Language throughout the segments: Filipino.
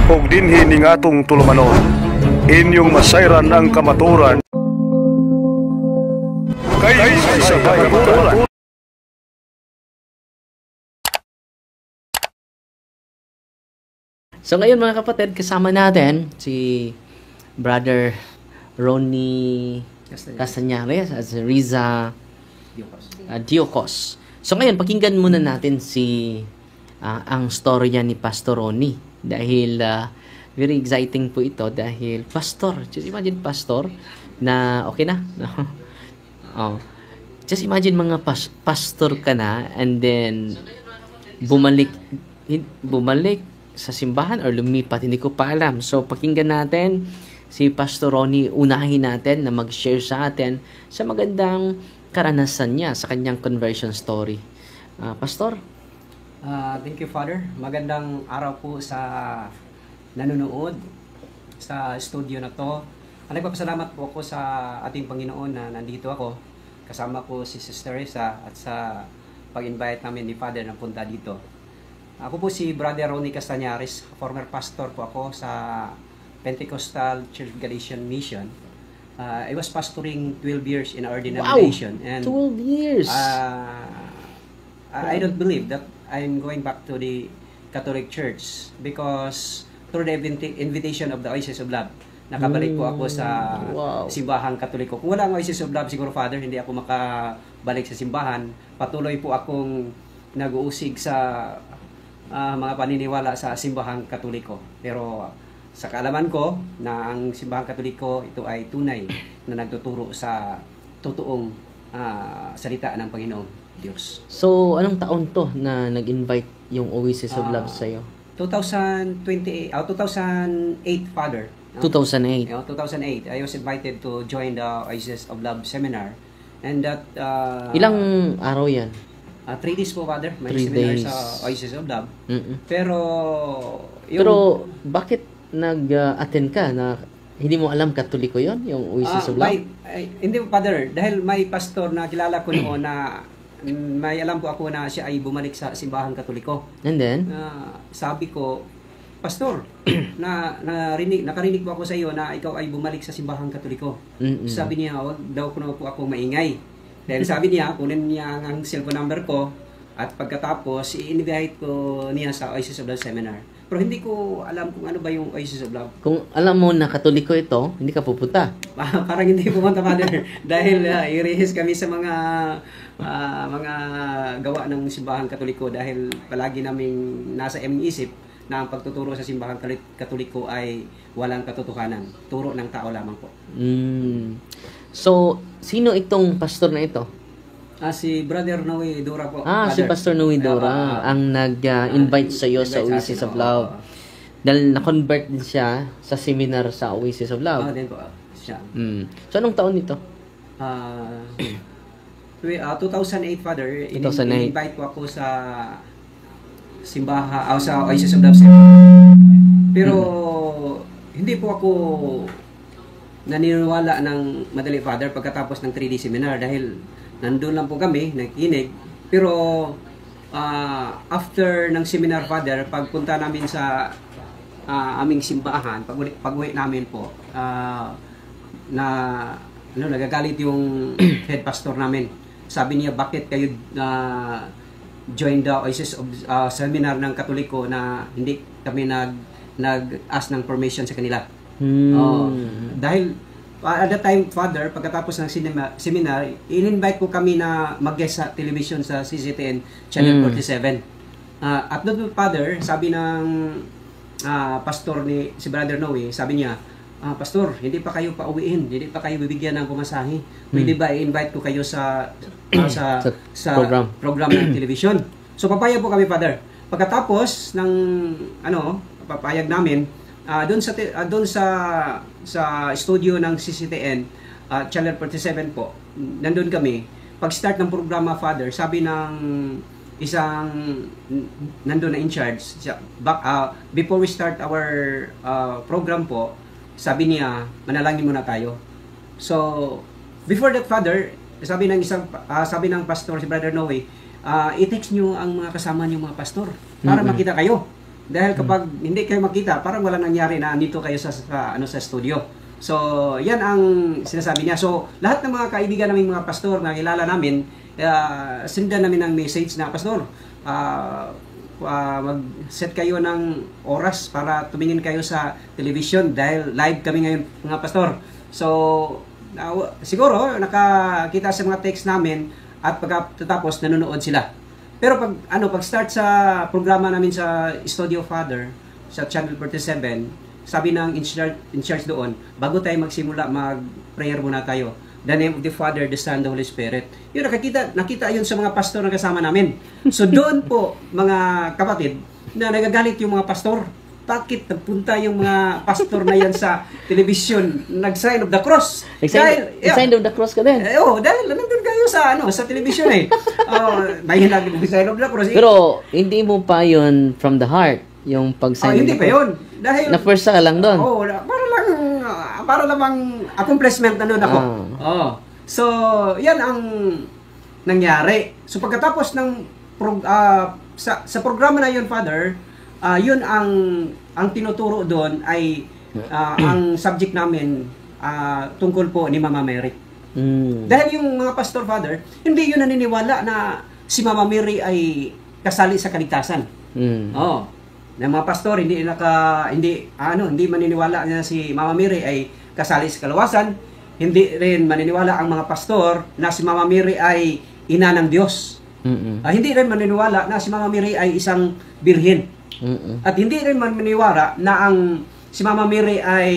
ug dinhi ning atong tulumanon. Inyong masayran ang kamaturan. Kayo sa kamaturan. So ngayon mga kapatid, kasama natin si Brother Ronnie Castañares at si Riza Diocos. So ngayon, pakinggan muna natin ang storya ni Pastor Ronnie. Dahil very exciting po ito dahil pastor. Just imagine pastor na okay na. Oh. Just imagine mga pastor ka na and then bumalik sa simbahan or lumipat, hindi ko pa alam. So, pakinggan natin si Pastor Ronnie, unahin natin na mag-share sa atin sa magandang karanasan niya sa kanyang conversion story. Pastor? Thank you, Father. Magandang araw po sa nanonood sa studio na to. Nagpapasalamat po ako sa ating Panginoon na nandito ako. Kasama ko si Sister Risa at sa pag-invite namin ni Father na punta dito. Ako po si Brother Ronnie Castañares, former pastor po ako sa Pentecostal Church Galatian Mission. I was pastoring 12 years in our denomination. Wow! And 12 years! I don't believe that I'm going back to the Catholic Church because through the invitation of the Oasis of Love, nakabalik po ako sa simbahang Katoliko. Kung wala ang Oasis of Love, siguro Father, hindi ako makabalik sa simbahan. Patuloy po akong nag-uusig sa mga paniniwala sa simbahang Katoliko. Pero sa kaalaman ko na ang simbahang Katoliko ito ay tunay na nagtuturo sa totoong salita ng Panginoong Diyos. So, anong taon to na nag-invite yung Oasis of Love sa'yo? 2008, Father. 2008? 2008. I was invited to join the Oasis of Love seminar. And that... ilang araw yan? 3 days po, Father. May 3 seminar days. sa Oasis of Love. Pero bakit nag-attend ka na hindi mo alam Katoliko yon yung Oasis of Love? Hindi po, Father. Dahil may pastor na kilala ko noon na may alam po ako na siya ay bumalik sa simbahang Katoliko. And then? Sabi ko, Pastor, nakarinig po ako sa iyo na ikaw ay bumalik sa simbahang Katoliko. Sabi niya, wag daw ko na po ako maingay. Dahil sabi niya, kunin niya ang cellphone number ko at pagkatapos, i-invite ko niya sa Oasis of Love seminar. Pero hindi ko alam kung ano ba yung Oasis of Love. Kung alam mo na Katoliko ito, hindi ka pupunta. Parang hindi pumunta, Father. Dahil i-rehis kami sa mga gawa ng simbahang Katoliko dahil palagi naming nasa aming isip na ang pagtuturo sa simbahang Katoliko ay walang katotohanan. Turo ng tao lamang po. So, sino itong pastor na ito? Si Brother Noe Dora po. Si Pastor Noe Dora ang nag-invite sa iyo sa Oasis of Love. Dahil na-convert din siya sa seminar sa Oasis of Love. Din po siya. So, anong taon nito? 2008, Father. 2008. In-invite ko ako sa sa Oasis of Love seminar. Pero hindi po ako naniniwala ng madali, Father, pagkatapos ng 3D seminar dahil nandun lang po kami, nakikinig. Pero after ng seminar, Father, pagpunta namin sa aming simbahan, pag-uwi namin po, nagagalit yung head pastor namin. Sabi niya, bakit kayo join the Oasis of seminar ng Katoliko na hindi kami nag-ask ng permission sa kanila. Dahil at that time, Father, pagkatapos ng seminar, in-invite ko kami na mag-guest sa television sa CCTN Channel 47. At doon, Father, sabi ng pastor ni si Brother Noe, sabi niya, Pastor, hindi pa kayo pauwiin, hindi pa kayo bibigyan ng pumasahe. Pwede ba i-invite ko kayo sa program ng television? So papayag po kami, Father. Pagkatapos ng papayag namin, doon sa studio ng CCTN Channel 47 po, nandun kami. Pag-start ng programa, Father, sabi ng isang nandun na in charge, before we start our program po, sabi niya, manalangin muna tayo. So, before that, Father, sabi ng pastor, si Brother Noe, i-text nyo ang mga kasama nyo mga pastor para makita kayo. Dahil kapag hindi kayo makita, parang walang nangyari na andito kayo sa studio. So, yan ang sinasabi niya. So, lahat ng mga kaibigan namin mga pastor na kilala namin, sindan namin ng message na, Pastor, mag-set kayo ng oras para tumingin kayo sa television dahil live kami ngayon mga pastor. So, siguro nakakita sa mga text namin at pagkatapos nanonood sila. Pero pag start sa programa namin sa Studio Father sa Channel 47, sabi ng in charge doon, bago tayo magsimula, mag-prayer muna tayo. The name of the Father, the Son, the Holy Spirit. Yun, nakita yun sa mga pastor na kasama namin. So doon po, mga kapatid, na nagagalit yung mga pastor. Bakit nagpunta yung mga pastor na yan sa television, nag-sign of the cross? Sign of the cross ka din. Dahil nandun kayo sa television eh. May nag-sign of the cross. Pero hindi mo pa yun from the heart, yung pag-sign Hindi pa yun. Dahil na-first ka lang doon. Para lamang accomplishment na nun ako. So, yan ang nangyari. So, pagkatapos ng sa programa na yun, Father, yun ang tinuturo doon ay ang subject namin tungkol po ni Mama Mary. Dahil yung mga pastor, Father, hindi yun naniniwala na si Mama Mary ay kasali sa kaligtasan. Ng mga pastor hindi maniniwala na si Mama Mary ay kasali sa kalawasan. Hindi rin maniniwala ang mga pastor na si Mama Mary ay ina ng Diyos. Hindi rin maniniwala na si Mama Mary ay isang birhen. At hindi rin maniniwala na si Mama Mary ay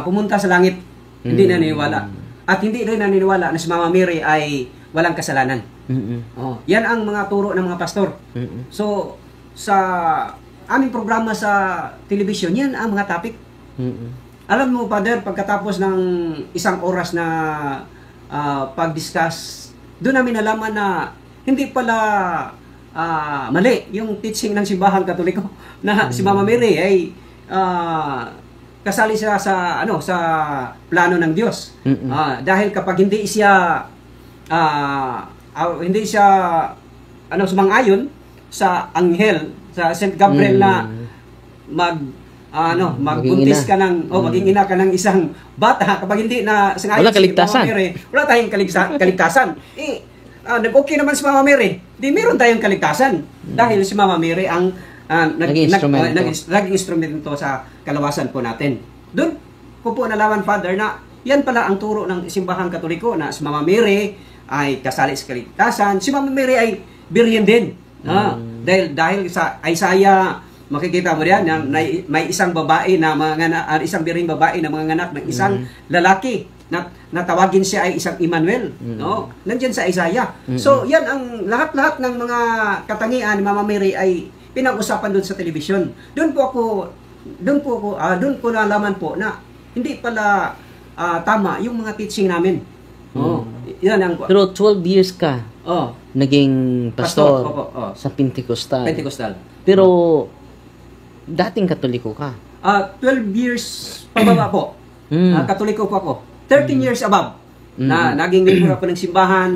pumunta sa langit. Hindi naniniwala. At hindi rin naniniwala na si Mama Mary ay walang kasalanan. Yan ang mga turo ng mga pastor. So, sa aming programa sa television, yan ang mga topic. Alam mo, Father, pagkatapos ng isang oras na pag-discuss, doon namin nalaman na hindi pala mali yung teaching ng Simbahang Katoliko na si Mama Mary ay kasali siya sa plano ng Diyos. Dahil kapag hindi siya sumang-ayon sa anghel, sa Saint Gabriel na magbuntis ka ng maging ina ka ng isang bata, kapag hindi na sangayon si Mama Mary, wala tayong kaligtasan. Okay naman si Mama Mary, di meron tayong kaligtasan dahil si Mama Mary ang naging instrumento sa kalawasan po natin. Doon ko po nalaman, Father, na yan pala ang turo ng Simbahang Katoliko na si Mama Mary ay kasali sa kaligtasan. Si Mama Mary ay birhen din. Dahil sa Isaiah, makikita mo diyan na may isang babae na isang birheng babae na manganganak ng isang lalaki na tawagin siya ay isang Emmanuel. Nandiyan sa Isaiah. So, yan ang lahat-lahat ng mga katangian ni Mama Mary ay pinag-usapan doon sa television. Doon ko nalaman po na hindi pala tama yung mga teaching namin. Yan ang pero 12 years ka naging pastor sa Pentecostal. Pero dating Katoliko ka. 12 years pababa po. Katoliko po ako. 13 years above. Naging member ako ng simbahan,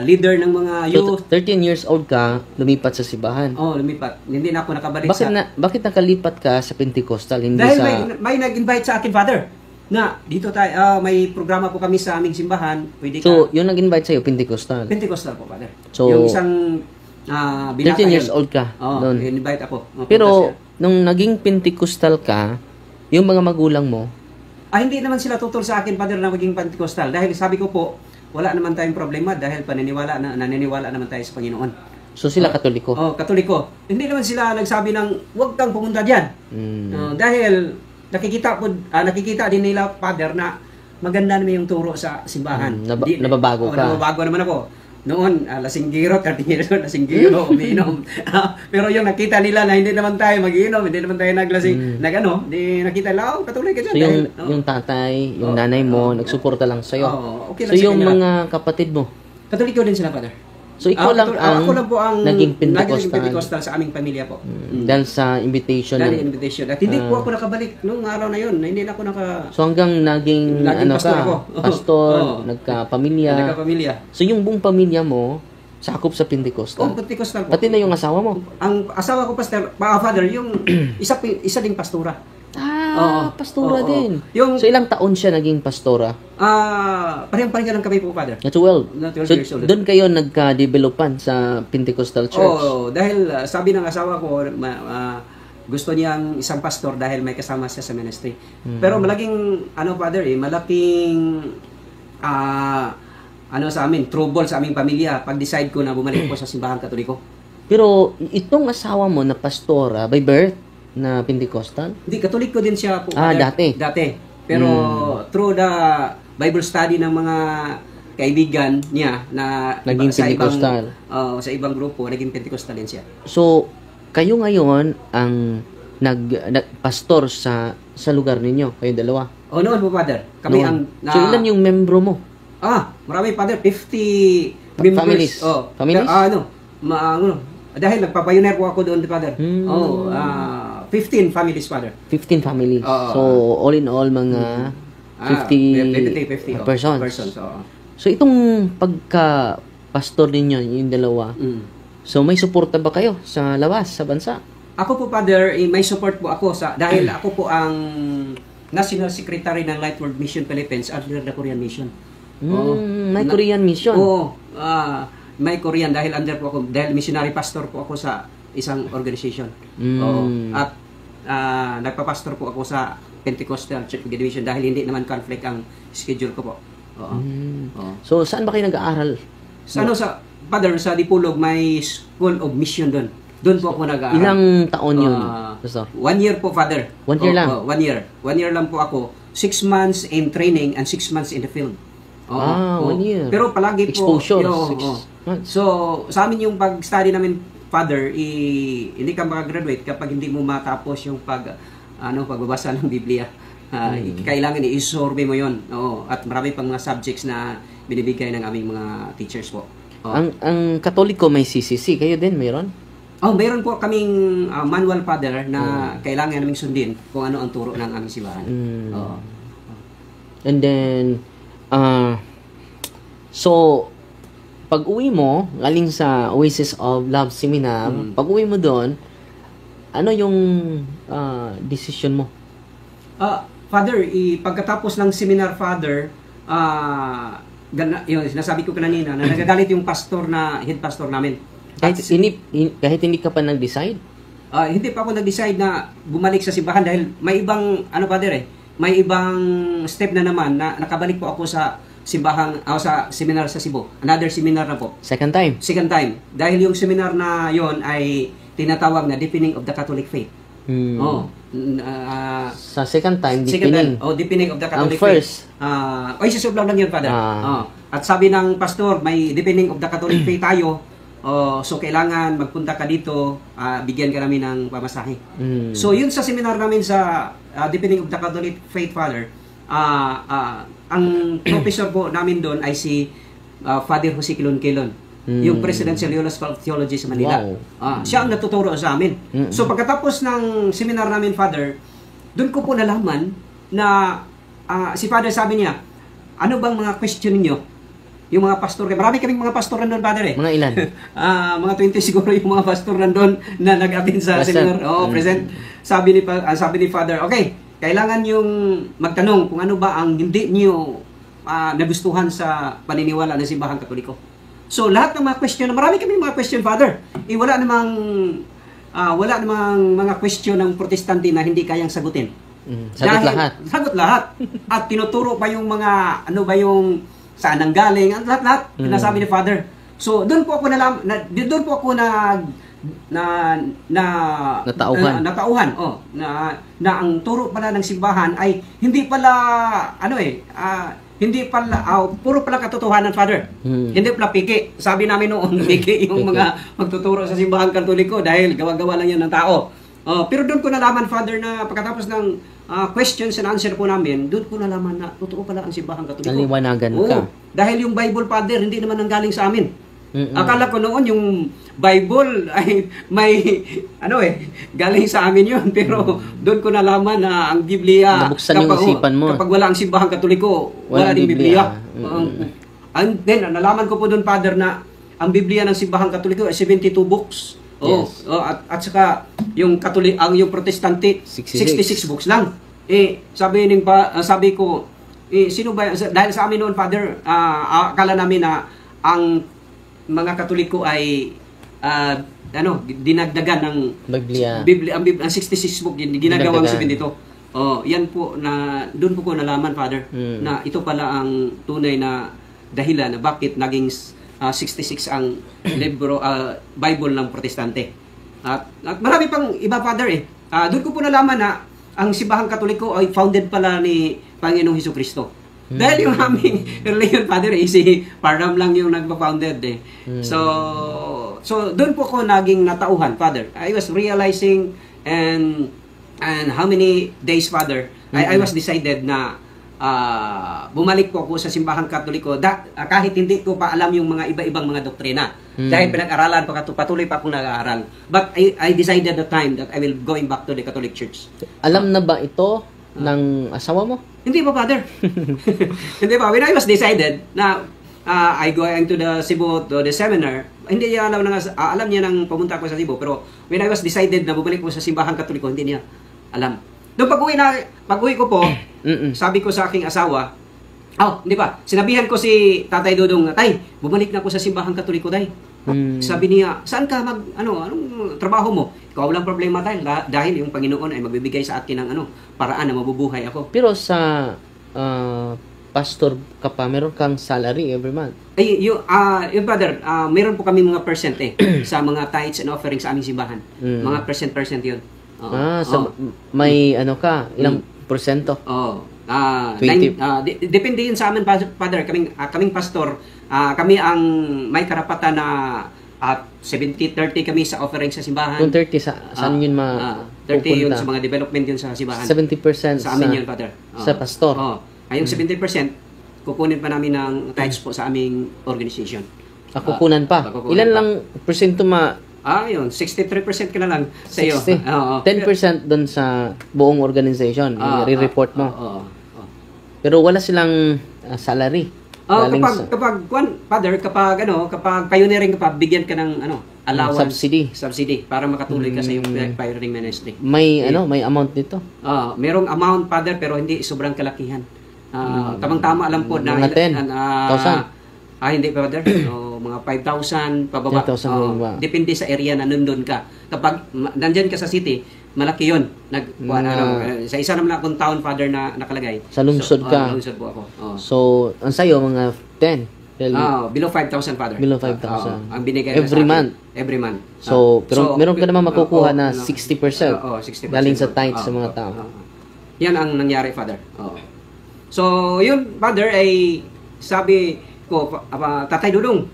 leader ng mga youth. So, 13 years old ka, lumipat sa simbahan. Lumipat. Hindi na ako nakabalik bakit nakalipat ka sa Pentecostal? Hindi dahil may nag-invite sa akin, Father, na dito tayo, may programa po kami sa aming simbahan. So, yung nag-invite sa'yo, Pentecostal? Pentecostal po, Father. So, yung isang 13 years old ka doon. In-invite ako. Pero, nung naging Pentecostal ka, yung mga magulang mo, hindi naman sila tutol sa akin, Father, na maging Pentecostal. Dahil sabi ko po, wala naman tayong problema dahil naniniwala naman tayo sa Panginoon. So sila Katoliko? Katoliko. Hindi naman sila nagsabi ng huwag kang pumunta diyan. Dahil nakikita din nila, Father, na maganda naman yung turo sa simbahan. Nababago ka? Nababago naman ako. Noon, lasinggiro, 13 years old, lasinggiro, umiinom. Pero yung nakita nila na hindi naman tayo mag-iinom, hindi naman tayo naglasing, di nakita nila, Katoliko ka dyan. So yung tatay, yung nanay mo, nagsuporta lang sa'yo. Okay so yung mga kapatid mo? Katoliko din sila, Father. So ikaw lang po ang naging Pentecostal sa aming pamilya po. Dahil sa invitation. Dahil invitation. At hindi po ako nakabalik nung araw na yun. Hindi na ako So hanggang naging pastor, nagkapamilya. Nagkapamilya. So yung buong pamilya mo, sakop sa Pentecostal. Pentecostal po. Pati na yung asawa mo. Ang asawa ko, pastor, father, yung isa ding pastora. Oo. Pastora Oo. din. Yung, So, ilang taon siya naging pastora? parehong-pareho lang kami po, father. Na 12. Na 12 So, years old. doon kayo nagka-developan sa Pentecostal Church? Oo, dahil sabi ng asawa ko, gusto niyang isang pastor dahil may kasama siya sa ministry. Pero malaking, father, malaking, sa amin, trouble sa aming pamilya pag-decide ko na bumalik po sa simbahan Katoliko. Pero itong asawa mo na pastora, by birth, na Pentecostal? Hindi, Katoliko din siya po. Dati? Dati. Pero through the Bible study ng mga kaibigan niya na Naging sa Pentecostal. Sa ibang grupo, naging Pentecostal din siya. So, kayo ngayon ang nagpastor sa lugar ninyo, kayo dalawa. Noon po, Father. Kami Noon. ang... So, ilan yung membro mo? Marami, Father. 50 members. Families? Families? Dahil nagpapayuner po ako doon, Father. 15 families, Father. 15 families. So, all in all, mga 50 persons. So, itong pagka-pastor ninyo, yung dalawa, so may suporta ba kayo sa labas, sa bansa? Ako po, Father, may support po ako dahil ako po ang National Secretary ng Lightward Mission Philippines under the Korean Mission. May Korean mission. May Korean dahil under po ako, dahil missionary pastor po ako sa isang organization. At nagpa-pastor po ako sa Pentecostal Church Division dahil hindi naman conflict ang schedule ko po. So, saan ba kayo nag-aaral? Sa Father, sa Dipulog, may School of Mission doon. Doon po ako nag-aaral. Ilang taon yun? 1 year po, Father. 1 year lang? 1 year. 1 year lang po ako. 6 months in training and 6 months in the field. 1 year. Pero palagi Exposure. po, so, sa amin yung pag-study namin, Father, hindi ka makagraduate kapag hindi mo matapos yung pagbabasa ng Biblia. Kailangan i-survey mo yon. At marami pang mga subjects na binibigay ng aming mga teachers po. Ang Katoliko may CCC. Kayo din, mayroon? Mayroon po kaming manual, Father, na kailangan naming sundin kung ano ang turo ng aming simbahan. And then, so, pag uwi mo, galing sa Oasis of Love Seminar, pag uwi mo doon, ano yung decision mo? Father, pagkatapos ng seminar, Father, yung sinasabi ko kanina, na nagagalit yung pastor head pastor namin. Kahit hindi ka pa nag-decide? Hindi pa ako nag-decide na bumalik sa simbahan dahil may ibang, Father, may ibang step na naman na nakabalik po ako sa simbahan, sa seminar sa Cebu. Another seminar na po. Second time? Second time. Dahil yung seminar na yon ay tinatawag na Deepening of the Catholic Faith. Sa second time, deepening. Deepening of the Catholic Ang first? Faith. Sisublang lang yun, Father. At sabi ng pastor, may Deepening of the Catholic Faith tayo. So, kailangan magpunta ka dito, bigyan ka namin ng pamasahe. So, yun sa seminar namin sa Deepening of the Catholic Faith, Father, ang professor po namin doon ay si Father Jose Kilon-Kilon, yung Presidential School of Theology sa Manila. Siya ang natuturo sa amin. So, pagkatapos ng seminar namin, Father, doon ko po nalaman na si Father sabi niya, ano bang mga question niyo? Yung mga pastor, marami kaming mga pastor nandun, Father, Mga ilan? Mga 20 siguro yung mga pastor nandun na nag-attend sa seminar. Present. Sabi ni Father, okay, kailangan yung magtanong kung ano ba ang hindi niyo nagustuhan sa paniniwala ng Simbahan Katoliko. So, lahat ng mga question, marami kaming mga question, Father. Wala namang mga question ng protestante na hindi kayang sagutin. Sagot lahat. At tinuturo pa yung mga, saan ang galing, lahat pinasabi ni Father. So, doon po ako natauhan na ang turo pala ng simbahan ay hindi pala puro pala katotohanan, Father. Hindi pala piki. Sabi namin noon, piki yung mga magtuturo sa simbahan Katoliko dahil gawa-gawa lang yan ng tao. Pero doon ko nalaman, Father, na pagkatapos ng questions and answer po namin, doon ko nalaman na totoo pala ang simbahan Katoliko. Naliwanagan ka. Dahil yung Bible, Father, hindi naman nanggaling sa amin. Akala ko noon yung Bible ay may galing sa amin yun, pero doon ko nalaman na ang Biblia, nabuksan yung isipan mo. Kapag wala ang simbahan Katoliko, wala ding Biblia. And then nalaman ko po doon, Father, na ang Biblia ng Simbahang Katoliko ay 72 books. Yes. At saka yung yung Protestante 66 books lang. Sabi ko, sino ba dahil sa amin noon, Father, akala namin na ang mga Katoliko ay dinagdagan ng Biblia, ang 66 book ginagawang 72. Yan po na doon po ko nalaman, Father, na ito pala ang tunay na dahilan na bakit naging 66 ang libro Bible ng Protestante. At marami pang iba, Father, doon ko po nalaman na ang Simbahang Katoliko ay founded pala ni Panginoong Hesukristo. Dahil yung aming religion, Father, si Parham lang yung nagpa-founded So doon po ko naging natauhan, Father. I was realizing and how many days, Father, I was decided na bumalik po ako sa Simbahang Katoliko kahit hindi ko pa alam yung mga iba-ibang mga doktrina. Dahil pinag-aralan patuloy pa akong nag-aaral. But I decided the time that I will going back to the Catholic Church. Alam na ba ito ng asawa mo? Hindi pa, Father. Hindi pa. When I was decided na I going to the Cebu to the seminar, hindi niya alam niya nang pumunta ako sa Cebu, pero when I was decided na bumalik ko sa Simbahang Katoliko, hindi niya alam. Doon pag-uwi ko po, sabi ko sa aking asawa, hindi ba? Sinabihan ko si Tatay Dudong, Tay, bumalik na ako sa Simbahang Katoliko, Tay. Sabi niya, saan ka anong trabaho mo? Ikaw walang problema, Tay, dahil yung Panginoon ay magbibigay sa akin ng paraan na mabubuhay ako. Pero sa pastor ka pa, meron kang salary every month. Yung brother, meron po kami mga percent sa mga tithes and offerings sa aming simbahan. Mga percent yun. May ilang porsyento? 20. Depende yun sa amin, Father. Kaming pastor, kami ang may karapatan na 70-30 kami sa offering sa simbahan. Kung 30, saan yun 30 yun sa mga development yun sa simbahan. 70% sa amin yun, Father. Sa pastor. Yung 70%, kukunin pa namin ng tithes po sa aming organization. Kukunan pa. Ilan lang porsyento yun, 63% ka na lang sa iyo. 10% doon sa buong organization, i-report mo. Pero wala silang salary. Kapag Father, kapag pioneering ka pa, bigyan ka ng allowance, subsidy para makatuloy ka sa iyong pioneering ministry. May amount nito? Merong amount, Father, pero hindi sobrang kalakihan. Tamang-tama alam po na mga 10,000. Hindi, Father. Mga 5,000 pababa. 5,000 depende sa area na nandun ka. Kapag nandyan ka sa city, malaki yun. Sa isa naman akong town, Father, na nakalagay. Sa lungsod ka. Lungsod po ako. So, ang sayo, mga 10. Below 5,000, Father. Below 5,000. Ang binigay every month. Every month. So, pero meron ka naman makukuha na 60%. 60%. Galing sa tithes sa mga tao. Yan ang nangyari, Father. So, yun, Father, ay sabi ko, Tatay Dudong,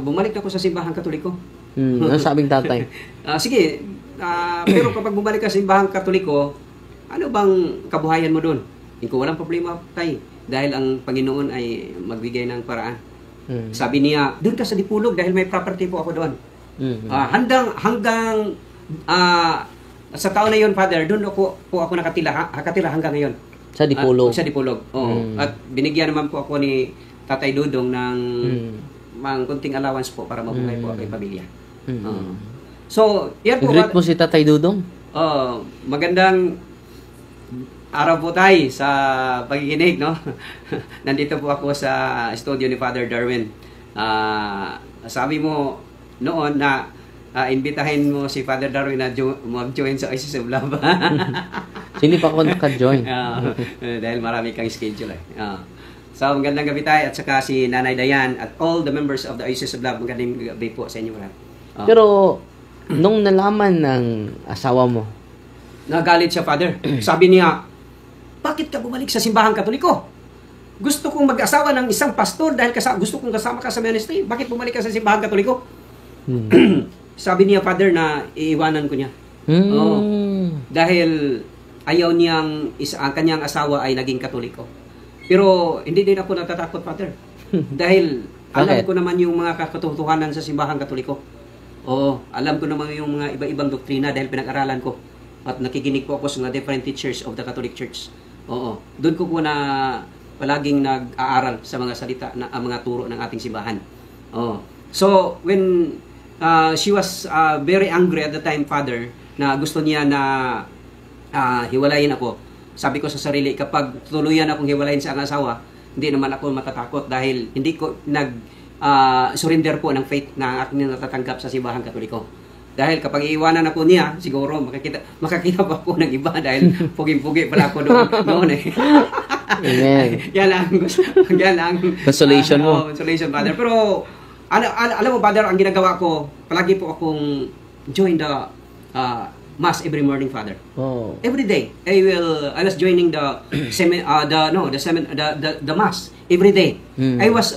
bumalik ako sa Simbahang Katoliko. Ano sabing tatay? Sige, pero kapag bumalik ka sa Simbahang Katoliko, ano bang kabuhayan mo doon? Hindi ko walang problema, Tay, dahil ang Panginoon ay magbigay ng paraan. Sabi niya, doon ka sa Dipulog dahil may property po ako doon. Hanggang sa taon na yun, Father, doon po ako nakatira hanggang ngayon. Sa Dipulog? Sa Dipulog, oo. At binigyan naman po ako ni Tatay Dudong ng kunting allowance po para mabuhay po ako pamilya. So, yan po. Greet mo si Tatay Dudong? Magandang araw po tayo sa pakikinig, no? Nandito po ako sa studio ni Father Darwin. Sabi mo noon na imbitahin mo si Father Darwin na mag-join sa Oasis of Love. Hindi pa ako naka-join. Dahil marami kang schedule. So, magandang gabi tayo at saka si Nanay Dayan at all the members of the Oasis of Love. Magandang gabi po sa inyo lahat. Pero, nung nalaman ng asawa mo, nagalit siya, Father. Sabi niya, bakit ka bumalik sa Simbahang Katoliko? Gusto kong mag-asawa ng isang pastor dahil gusto kong kasama ka sa ministry. Bakit bumalik ka sa Simbahang Katoliko? Sabi niya, Father, na iiwanan ko niya. Dahil ayaw niyang ang kanyang asawa ay naging Katoliko. Pero hindi din ako natatakot, Father. Dahil alam ko naman yung mga katotohanan sa Simbahang Katoliko. Alam ko naman yung mga iba-ibang doktrina dahil pinag-aralan ko. At nakikinig po ako sa mga different teachers of the Catholic Church. Doon ko palaging nag-aaral sa mga salita, mga turo ng ating simbahan. So, when she was very angry at the time, Father, na gusto niya na hiwalayin ako, sabi ko sa sarili, kapag tuluyan akong hiwalayin sa ang asawa, hindi naman ako matatakot dahil hindi ko surrender po ng faith na aking natatanggap sa Simbahan Katoliko. Dahil kapag iiwanan ako niya, siguro makakita pa ako ng iba dahil pugi-pugi pala ako noon eh. Amen. Yan lang. Consolation mo. Consolation, Father. Pero, alam mo, Father, ang ginagawa ko, palagi po akong join the Mass every morning, Father. Oh. Every day, I was joining the Mass every day. I was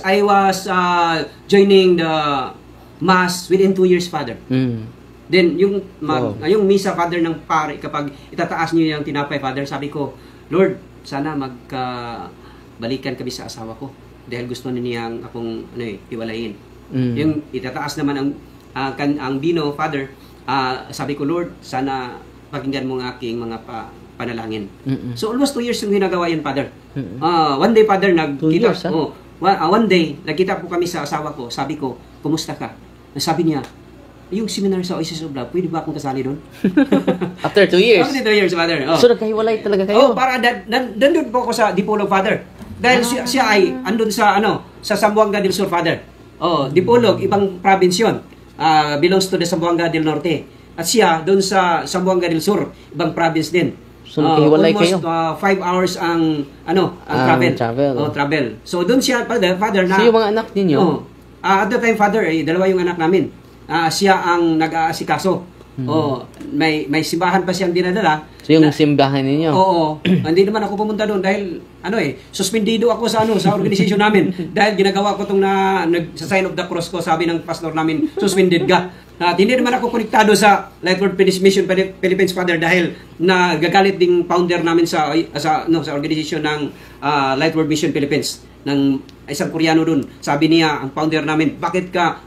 joining the Mass within 2 years, Father. Then, yung misa, Father, ng pare, kapag itataas niyo yung tinapay, Father, sabi ko, Lord, sana magkabalikan kami sa asawa ko dahil gusto niyang akong iwalayin. Yung itataas naman ang bino, Father, sabi ko, Lord, sana pakinggan mo ang aking mga panalangin. So, almost 2 years yung ginagawa yan, Father. One day, Father, nagkita. One day, nagkita po kami sa asawa ko. Sabi ko, kumusta ka? Sabi niya, yung seminar sa Oasis of Love, pwede ba akong kasali doon? After 2 years? After 2 years, Father. So, nagkahiwalay talaga kayo? Para nandun po ako sa Dipolog, Father. Dahil siya ay andun sa Zamboanga del Sur, Father. Dipolog, ibang province yun. Belongs to the Zamboanga del Norte. At siya, doon sa Zamboanga del Sur, ibang province din. So, nagkahiwalay kayo? Almost 5 hours ang travel. So, doon siya, Father, So, yung mga anak ninyo? At the time, Father, dalawa yung anak namin. Siya ang nag-aasikaso. May simbahan pa siyang dinadala. So yung simbahan ninyo? Oo. Hindi naman ako pumunta doon dahil suspendido ako sa organization namin dahil ginagawa ko tong sa sign of the cross ko, sabi ng pastor namin, suspended ka. At hindi naman ako konektado sa Lightward Mission Philippines, Father, dahil nagagalit ding founder namin sa organization ng Lightward Mission Philippines ng isang Koreano dun. Sabi niya, ang founder namin,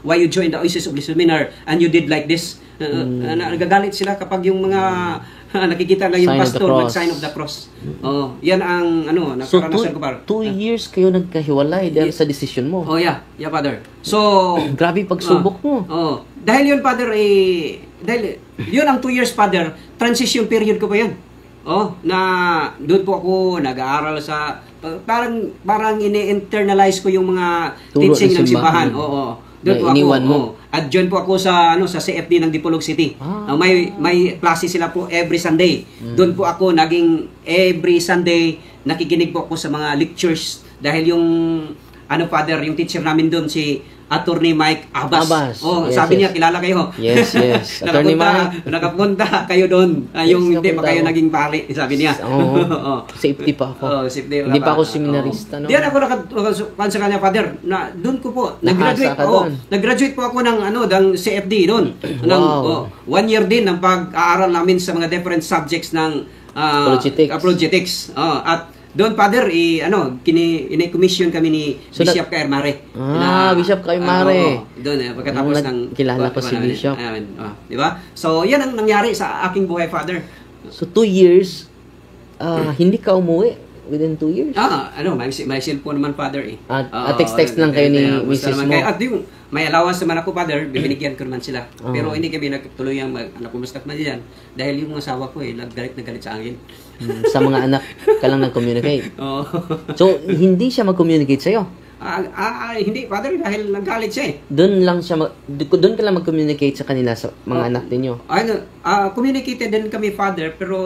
why you join the Oasis of the Seminar and you did like this? Nagagalit sila kapag yung mga nakikita lang yung pastor nag-sign of the cross. Yan ang nakaranasan ko, par. 2 years kayo nagkahiwalay dahil sa decision mo? Yeah, Father. So, grabe pagsubok mo. Dahil yun, Father, dahil yun ang 2 years, Father, transition period ko pa yan. Na doon po ako nag-aaral sa parang ini-internalize ko yung mga teaching ng simbahan. Doon po ako. At join po ako sa CFD ng Dipolog City. May klase sila po every Sunday. Doon po ako naging every Sunday nakikinig po ako sa mga lectures dahil yung Father, yung teacher namin doon si Attorney Mike Abbas. Sabi niya, kilala kayo. Yes. Attorney Mike. Nakapunta kayo doon. Yung hindi pa kayo naging pari, sabi niya. Safety pa ako. Safety. Hindi pa ako seminarista. Diyan ako nakakuhan sa kanya, Father. Doon ko po. Nag-graduate po ako ng CFD doon. 1 year din ng pag-aaral namin sa mga different subjects ng apologetics. At doon, Father, ini-commission kami ni Bishop Kairmare. Bishop Kairmare. Doon, pagkatapos ng... Kilala ko si Bishop. Di ba? So, yan ang nangyari sa aking buhay, Father. So, 2 years, hindi ka umuwi within 2 years? May cellphone naman, Father. Text lang kayo ni Mrs. mo. At yung may allowance naman ako, Father, bibinigyan ko naman sila. Pero hindi kami nagtuloy ang kumusta man yan. Dahil yung asawa ko, galit na galit sa akin. Sa mga anak ka lang nag-communicate. So, hindi siya mag-communicate sa'yo? Hindi, Father, dahil nagalit siya doon ka lang mag-communicate sa kanila, sa mga anak ninyo? Communicated din kami, Father, pero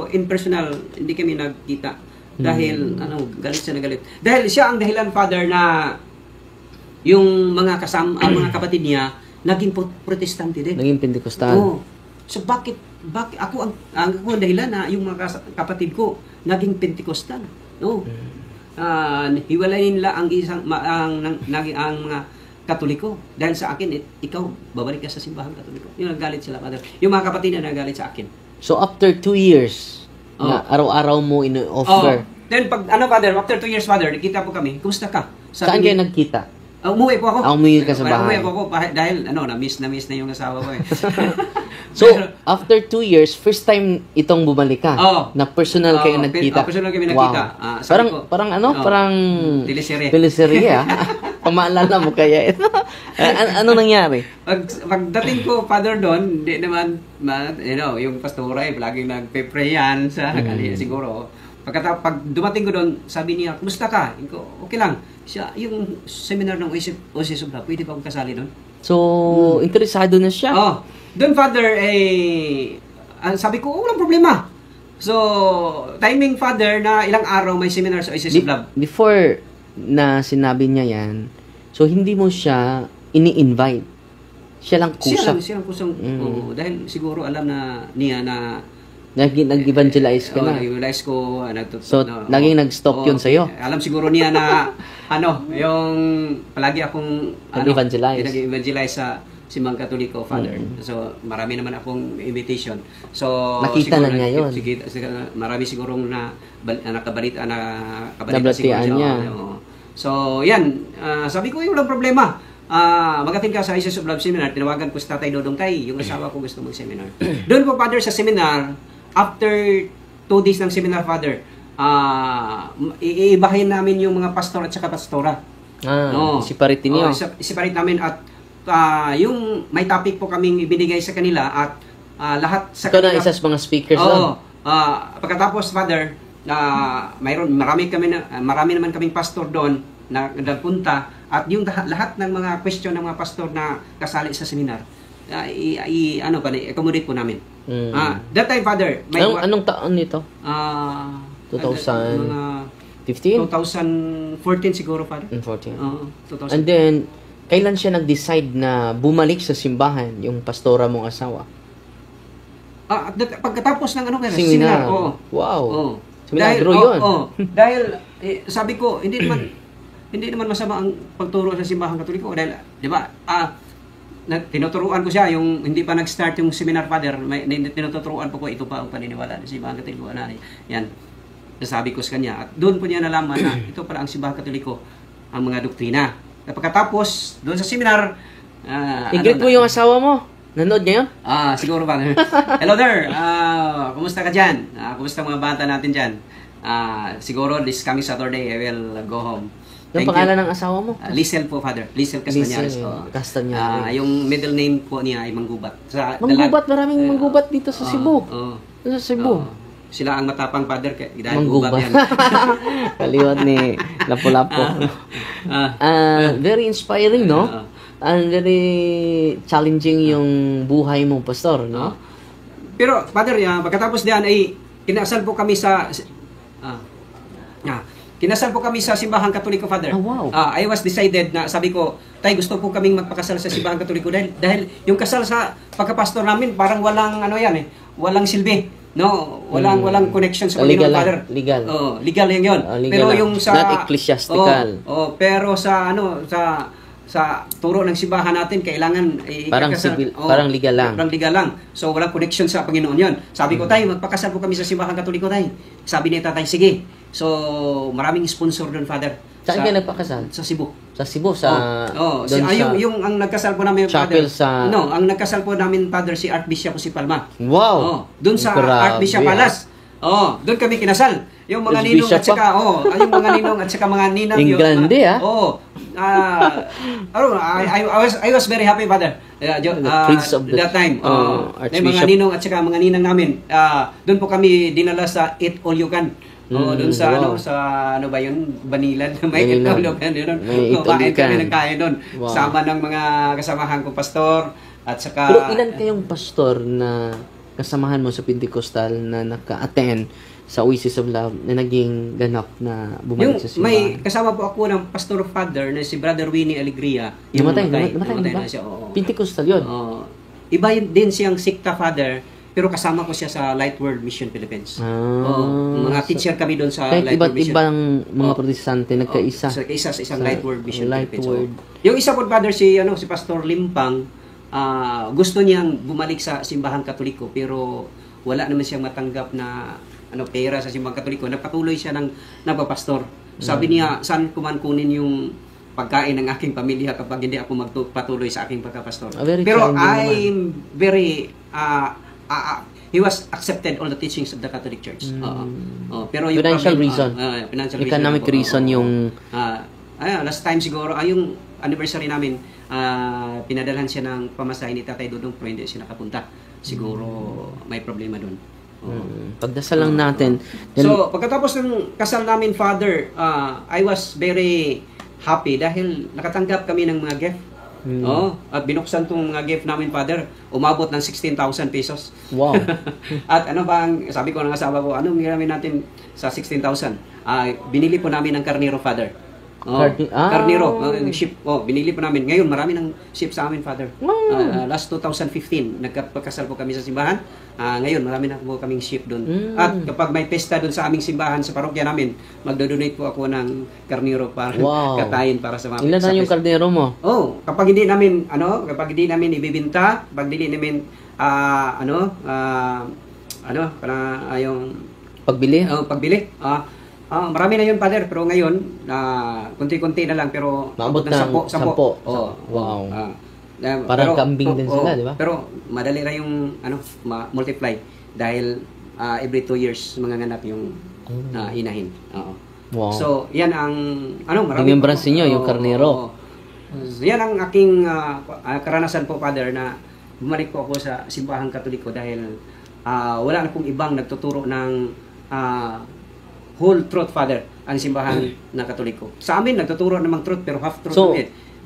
in personal, hindi kami nagkita. Dahil, galit siya na galit. Dahil siya ang dahilan, Father, na yung mga mga kapatid niya, naging protestante din. Naging Pentecostal. So, bakit ako ang dahilan na yung mga kapatid ko naging Pentecostal? Hiwalayin nila ang mga Katoliko dahil sa akin ikaw babalik ka sa simbahan Katoliko. Yung nagalit sila, Father. Yung mga kapatid na nagalit sa akin. So after 2 years na araw-araw mo in-offer. Then Father, after 2 years, Father, nakita po kami. Kumusta ka? Saan kayo nagkita? Umuwi po ako. Umuwi ka sa bahay. Umuwi po ako dahil na-miss na yung asawa ko . So, after 2 years, first time itong bumalik ka? Na personal kayo nagkita? Personal kami nagkita. Wow. Parang Teleserye. Teleserye, Pamaalala mo kaya ito. Ano nangyari? Pagdating ko, Father, doon, hindi naman, yung pastora laging nagpe-pray yan sa kanila siguro. Pag dumating ko doon, sabi niya, kumusta ka? Okay lang. Yung seminar ng Oasis of Love, pwede ba akong kasali doon? So, interesado na siya. Doon, Father, sabi ko, walang problema. So, timing, Father, na ilang araw may seminar sa Oasis of Love. Before na sinabi niya yan, so hindi mo siya ini-invite. Siya lang kusap. Siya lang kusang. Dahil siguro alam na niya na nag-evangelize ka na. Nag-evangelize ko. So, naging nag-stop yun sa'yo. Alam siguro niya na, yung palagi akong nag-evangelize sa Simbahang Katoliko, Father. So, marami naman akong invitation. So, nakita na niya yun. Marami sigurong nakabalita siguro niya. So, yan. Sabi ko, walang problema. Mag-attend ka sa Oasis of Love Seminar. Tinawagan ko si Tatay Dodong Tay. Yung asawa ko gusto mag-seminar. Doon po, Father, sa seminar, after 2 days ng seminar, Father, iibahin namin yung mga pastor at saka pastora. Siparitin niyo. Siparit namin at yung may topic po kaming ibinigay sa kanila at lahat sa kanila. Ito na isa sa mga speakers doon. Pagkatapos, Father, marami naman kaming pastor doon na nagpunta at yung lahat ng mga question ng mga pastor na kasali sa seminar, i-accommodate po namin. That time, Father, anong taon nito? 2015? 2014 siguro, Father. 2014. And then, kailan siya nag-decide na bumalik sa simbahan, yung pastora mong asawa? Pagkatapos ng seminar. Wow. Seminaryo yun. Dahil sabi ko, hindi naman masama ang pagturo sa Simbahang Katoliko dahil, di ba? Tinuturuan ko siya yung hindi pa nag-start yung seminar, Father. Tinuturuan po ko ito pa ang paniniwala ng Simbahang Katoliko. Yan. Nasabi ko sa kanya. At doon po niya nalaman na ito pala ang Simbahang Katoliko, ang mga doktrina. Pagkatapos, doon sa seminar, i-greet mo yung asawa mo. Nanood niya yun? Siguro ba? Hello there. Kumusta ka dyan? Kumusta mga bata natin dyan? Siguro this coming Saturday, I will go home. Yung pangalan ng asawa mo? Liesel po, Father. Liesel Castañares. Castañares. Yung middle name po niya ay Manggubat. Manggubat, maraming Manggubat dito sa Cebu. Sa Cebu. Sila ang matapang, Father. Dahil Gubat yan. Kaliwat ni Lapu-Lapu. Very inspiring, no? And very challenging yung buhay mo, Pastor, no? Pero, Father, pagkatapos diyan ay kinasal po kami sa Simbahang Katoliko, Father. Wow. I was decided na sabi ko, Tay, gusto po kaming magpakasal sa Simbahang Katoliko dahil yung kasal sa pagkapastor namin parang walang walang silbi. No, walang connection sa Panginoon, Father. Legal. Legal yun. Pero yung sa not ecclesiastical. Pero sa sa turo ng simbahan natin kailangan parang legal lang. Parang legal lang. So walang connection sa Panginoon 'yon. Sabi ko, Tay, magpakasal po kami sa Simbahang Katoliko, Tay. Sabi ni Tatay, sige. So maraming sponsor doon, Father. Saan kayo nagpakasal? Sa Cebu. Sa Cebu, yung ang nagkasal po namin, chapel, Father. Ang nagkasal po namin, Father, si Archbishop si Palma. Wow. Doon sa Archbishop Palace. doon kami kinasal. Yung mga ninong at saka yung mga ninong at saka mga ninang yung grande I was very happy, Father. That time. Yung mga ninong at saka mga ninang namin. Doon po kami dinala sa Eat All You Can. Doon sa ano ba yun? Banilan. May Eat All You Can. Kain kami nagkain doon. Sama ng mga kasamahan ko, pastor. At saka pero ilan kayong pastor na kasamahan mo sa Pentecostal na naka-attend sa Oasis of Love na naging ganap na bumalik sa simbahan? May kasama po ako ng pastor father na si Brother Winnie Alegria. Namatay na siya. Pentecostal yun. Iba din siyang sikta, Father, pero kasama ko siya sa Light World Mission Philippines. Mga teacher kami doon sa Light World Mission. Ibang mga protestante nagkaisa. Sa isang Light World Mission Philippines. World. Yung isa po, Father, si Pastor Limpang, gusto niyang bumalik sa Simbahang Katoliko pero wala naman siyang matanggap na pera sa Simbahang Katoliko. Nagpatuloy siya ng nagpapastor. Sabi niya, saan ko man kunin yung pagkain ng aking pamilya kapag hindi ako magpatuloy sa aking pagkapastor. Pero I'm very he was accepted all the teachings of the Catholic Church. Pero yung financial reason. Financial economic reason yung last time siguro, yung anniversary namin, pinadalhan siya ng pamasahe ni Tatay Dudong pero hindi siya nakapunta. Siguro may problema doon. Pagdasal lang natin. So, pagkatapos ng kasal namin, Father, I was very happy dahil nakatanggap kami ng mga gift. At binuksan tong mga gift namin, Father, umabot ng 16,000 pesos. Wow. At ano ba, sabi ko ng asawa ko, anong ginamin natin sa 16,000? Binili po namin ng karniro, Father. Karniro, ship. Binili po namin. Ngayon, marami ng ship sa amin, Father. Last 2015, nagkapagkasal po kami sa simbahan. Ngayon, marami na po kaming ship doon. At kapag may pesta doon sa aming simbahan, sa parokya namin, magdodonate po ako ng karniro para katayin para sa mga. Ilan na yung karniro mo? Kapag hindi namin, ibibinta, kapag hindi namin, yung pagbili? Pagbili. Marami na yun, Father, pero ngayon, kunti-kunti na lang, pero maabot ng 10. Wow. Parang kambing din sila, di ba? Pero madali na yung multiply dahil every 2 years manganganak yung inahin. Wow. So, yan ang marami. Remembrance niyo yung karnero. Yan ang aking karanasan po, Father, na bumalik po ako sa simbahang Katoliko dahil wala na pong ibang nagtuturo ng whole truth, Father, ang simbahan na Katoliko. Sa amin, nagtuturo namang truth, pero half truth. So,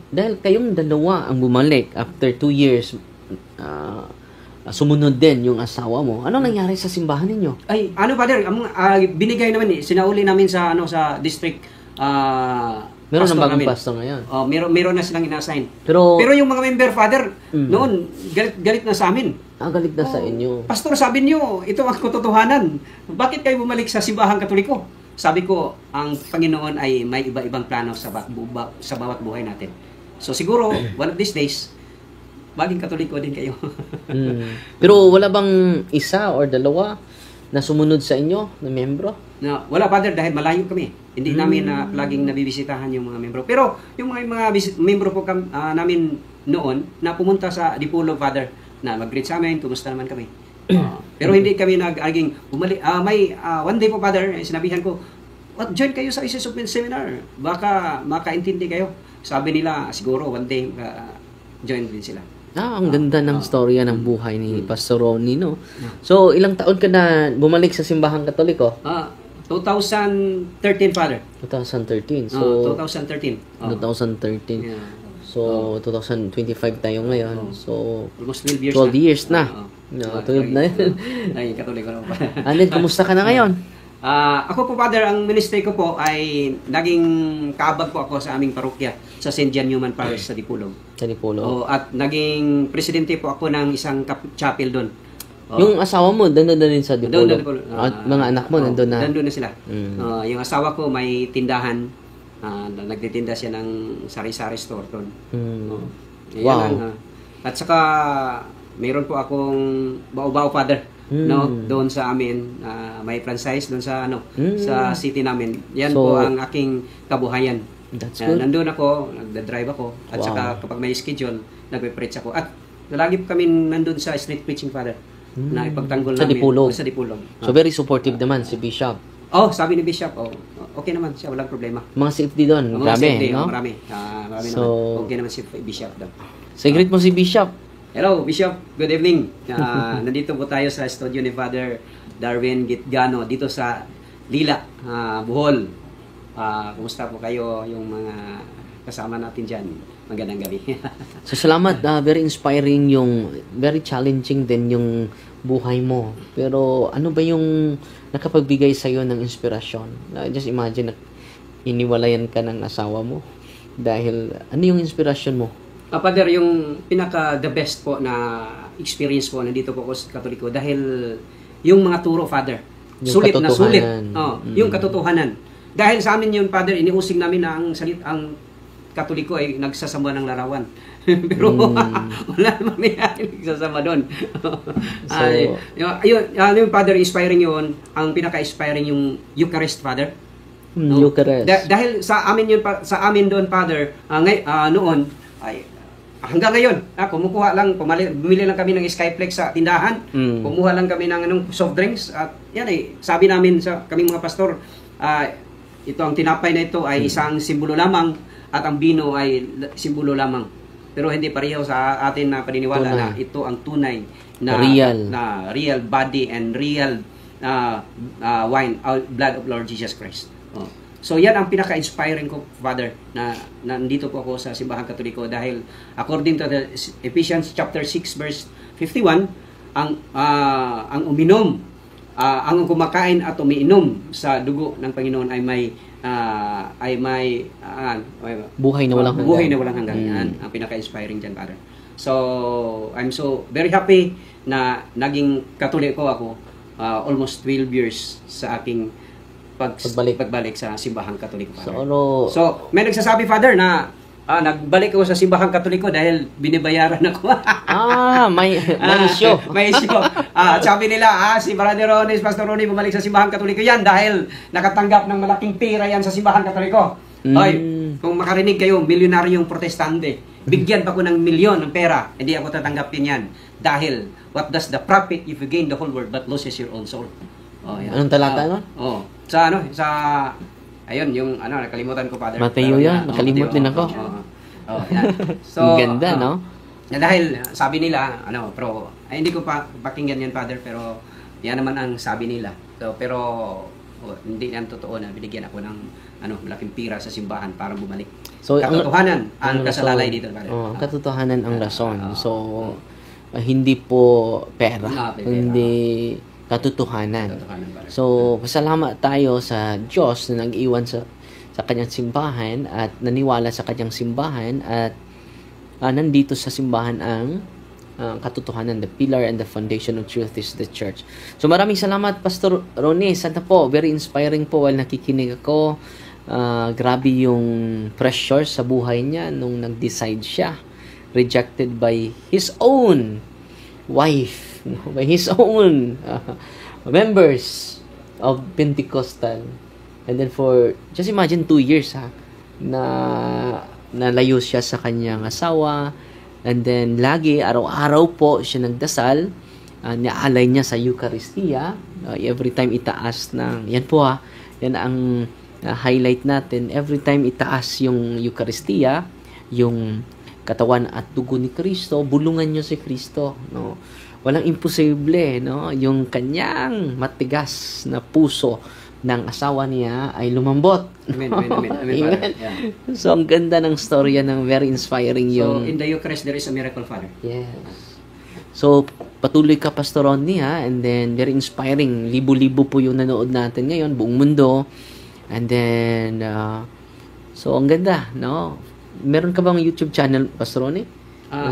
dahil kayong dalawa ang bumalik after 2 years, sumunod din yung asawa mo, anong nangyari sa simbahan ninyo? Father, binigay naman sinauli namin sa district meron ng bagong pastor ngayon. Meron na silang ina-assign. Pero yung mga member, Father, noon, galit na sa amin. Galit na sa inyo. Pastor, sabi niyo, ito ang katotohanan. Bakit kayo bumalik sa simbahang Katoliko? Sabi ko, ang Panginoon ay may iba-ibang plano sa bawat buhay natin. So siguro, one of these days, maging Katoliko din kayo. Pero wala bang isa or dalawa na sumunod sa inyo na membro? Wala, Father, dahil malayo kami. Hindi namin laging nabibisitahan yung mga membro. Pero yung mga membro po namin noon na pumunta sa Dipolo, Father, na mag-greet sa amin, kumusta naman kami. Pero hindi kami nag-aging bumalik. One day po, Father, sinabihan ko, join kayo sa ISIS Open Seminar. Baka makaintindi kayo. Sabi nila, siguro one day join din sila. Ang ganda ng storya ng buhay ni Pastor Ronnie, no? So, ilang taon ka na bumalik sa simbahang Katoliko? 2013, Father. 2013. So, 2013. 2013. Yeah. So, 2025 tayo ngayon. So, almost 12 years 12 years na. 12 na yun. Ay, Katoliko na pa. Anil, kumusta ka na ngayon? Ako po, Father, ang ministry ko po ay naging kaabag po ako sa aming parokya sa St. John Newman Parish sa Dipolog. Sa Dipolog. At naging presidente po ako ng isang chapel doon. Yung asawa mo, nandun na rin sa Dipolog? At mga anak mo, nandun na? Nandun na sila. Yung asawa ko may tindahan. Nagtitinda siya ng sari-sari store doon. Wow. At saka, mayroon po akong bao-bao, Father. Doon sa amin, may franchise doon sa sa city namin. Yan po ang aking kabuhayan. That's good. Nandun ako, nagda-drive ako, at saka kapag may schedule, nagpe-preach ako. At lagi po kami nandun sa street preaching, Father, na ipagtanggol sa namin. Dipolog. Sa Dipolog. So very supportive naman si Bishop. Sabi ni Bishop, okay naman siya, walang problema. Mga safety doon, grabe, no? Marami naman. Okay naman si Bishop doon. So, greet mo si Bishop. Hello, Bishop. Good evening. Nandito po tayo sa studio ni Father Darwin Gitgano dito sa Lila, Bohol. Kumusta po kayo yung mga kasama natin dyan? Magandang gabi. So, salamat. Very inspiring very challenging din yung buhay mo. Pero, ano ba yung nakapagbigay sa'yo ng inspirasyon? Just imagine na iniwalayan ka ng asawa mo. Dahil, ano yung inspirasyon mo? Father, yung pinaka-the best po na experience po nandito po ako sa Katoliko dahil yung mga turo, Father, yung sulit na sulit. Yung katotohanan. Dahil sa amin yun, Father, iniusig namin na ang Katoliko ay nagsasamba ng larawan. Pero wala naman may nagsasamba doon. Yung Father, inspiring yun. Ang pinaka-inspiring yung Eucharist, Father. Eucharist. Dahil sa amin doon, Father, noon, ay hanggang ngayon, bumili lang kami ng Skyflex sa tindahan, kumuha lang kami ng soft drinks, at yan sabi namin sa kaming mga pastor, ito ang tinapay na ito ay isang simbolo lamang at ang bino ay simbolo lamang. Pero hindi pareho sa atin na paniniwala Tunay. na ito ang tunay na real body and real wine, blood of Lord Jesus Christ. So yan ang pinaka-inspiring ko, Father, na nandito po ako sa Simbahan Katoliko dahil according to the Ephesians chapter 6 verse 51, ang uminom, ang kumakain at umiinom sa dugo ng Panginoon ay may buhay na walang hanggan. Buhay na walang hanggan. Yan ang pinaka-inspiring dyan, Father. So, I'm so very happy na naging Katoliko ako almost 12 years sa aking pagbalik sa Simbahang Katoliko, Father. So, may nagsasabi, Father, na nagbalik ako sa Simbahang Katoliko dahil binibayaran ako. May issue. May issue. Sabi nila, si Brother Ronnie, Pastor Ronnie, bumalik sa Simbahang Katoliko yan dahil nakatanggap ng malaking pira yan sa Simbahang Katoliko. Hoy, kung makarinig kayo, milyonaryong protestante, bigyan pa ko ng milyon ng pera, hindi ako tatanggapin yan. Dahil, what does the profit if you gain the whole world but loses your own soul? Yan. Anong talata nun? Ayun, yung nakalimutan ko, Father. Mateo yan, nakalimutan din ako. Yan. So, ganda, no? Dahil sabi nila, pero hindi ko pa pakinggan yan, Father, pero yan naman ang sabi nila. So, pero hindi yan totoo na binigyan ako ng malaking pira sa simbahan para bumalik. So, katotohanan ang kasalalay dito, Father. Katotohanan ang rason. So, hindi po pera, hindi katotohanan. So, pasalamat tayo sa Diyos na nag-iwan sa kanyang simbahan at naniwala sa kanyang simbahan at nandito sa simbahan ang katotohanan. The pillar and the foundation of truth is the church. So, maraming salamat, Pastor Ronnie. Sana po, very inspiring po while nakikinig ako. Grabe yung pressure sa buhay niya nung nag-decide siya. Rejected by his own wife, by his own members of Pentecostal. And then just imagine 2 years na nalayo siya sa kanyang asawa. And then lagi, araw-araw po siya nagdasal. Niaalay niya sa Eucharistia. Every time itaas yan po yan ang highlight natin. Every time itaas yung Eucharistia, yung katawan at dugo ni Kristo, bulungan niyo si Kristo, no? Walang imposible, no? Yung kanyang matigas na puso ng asawa niya ay lumambot. Amen. Amen. Yeah. So, ang ganda ng storya ng very inspiring yung... So, in the Eucharist, there is a miracle, Father. Yes. So, patuloy ka, Pastor Ronnie, and then very inspiring. Libo-libo po yung nanood natin ngayon, buong mundo. And then, so, ang ganda, no? Meron ka bang YouTube channel, Pastor Ronnie?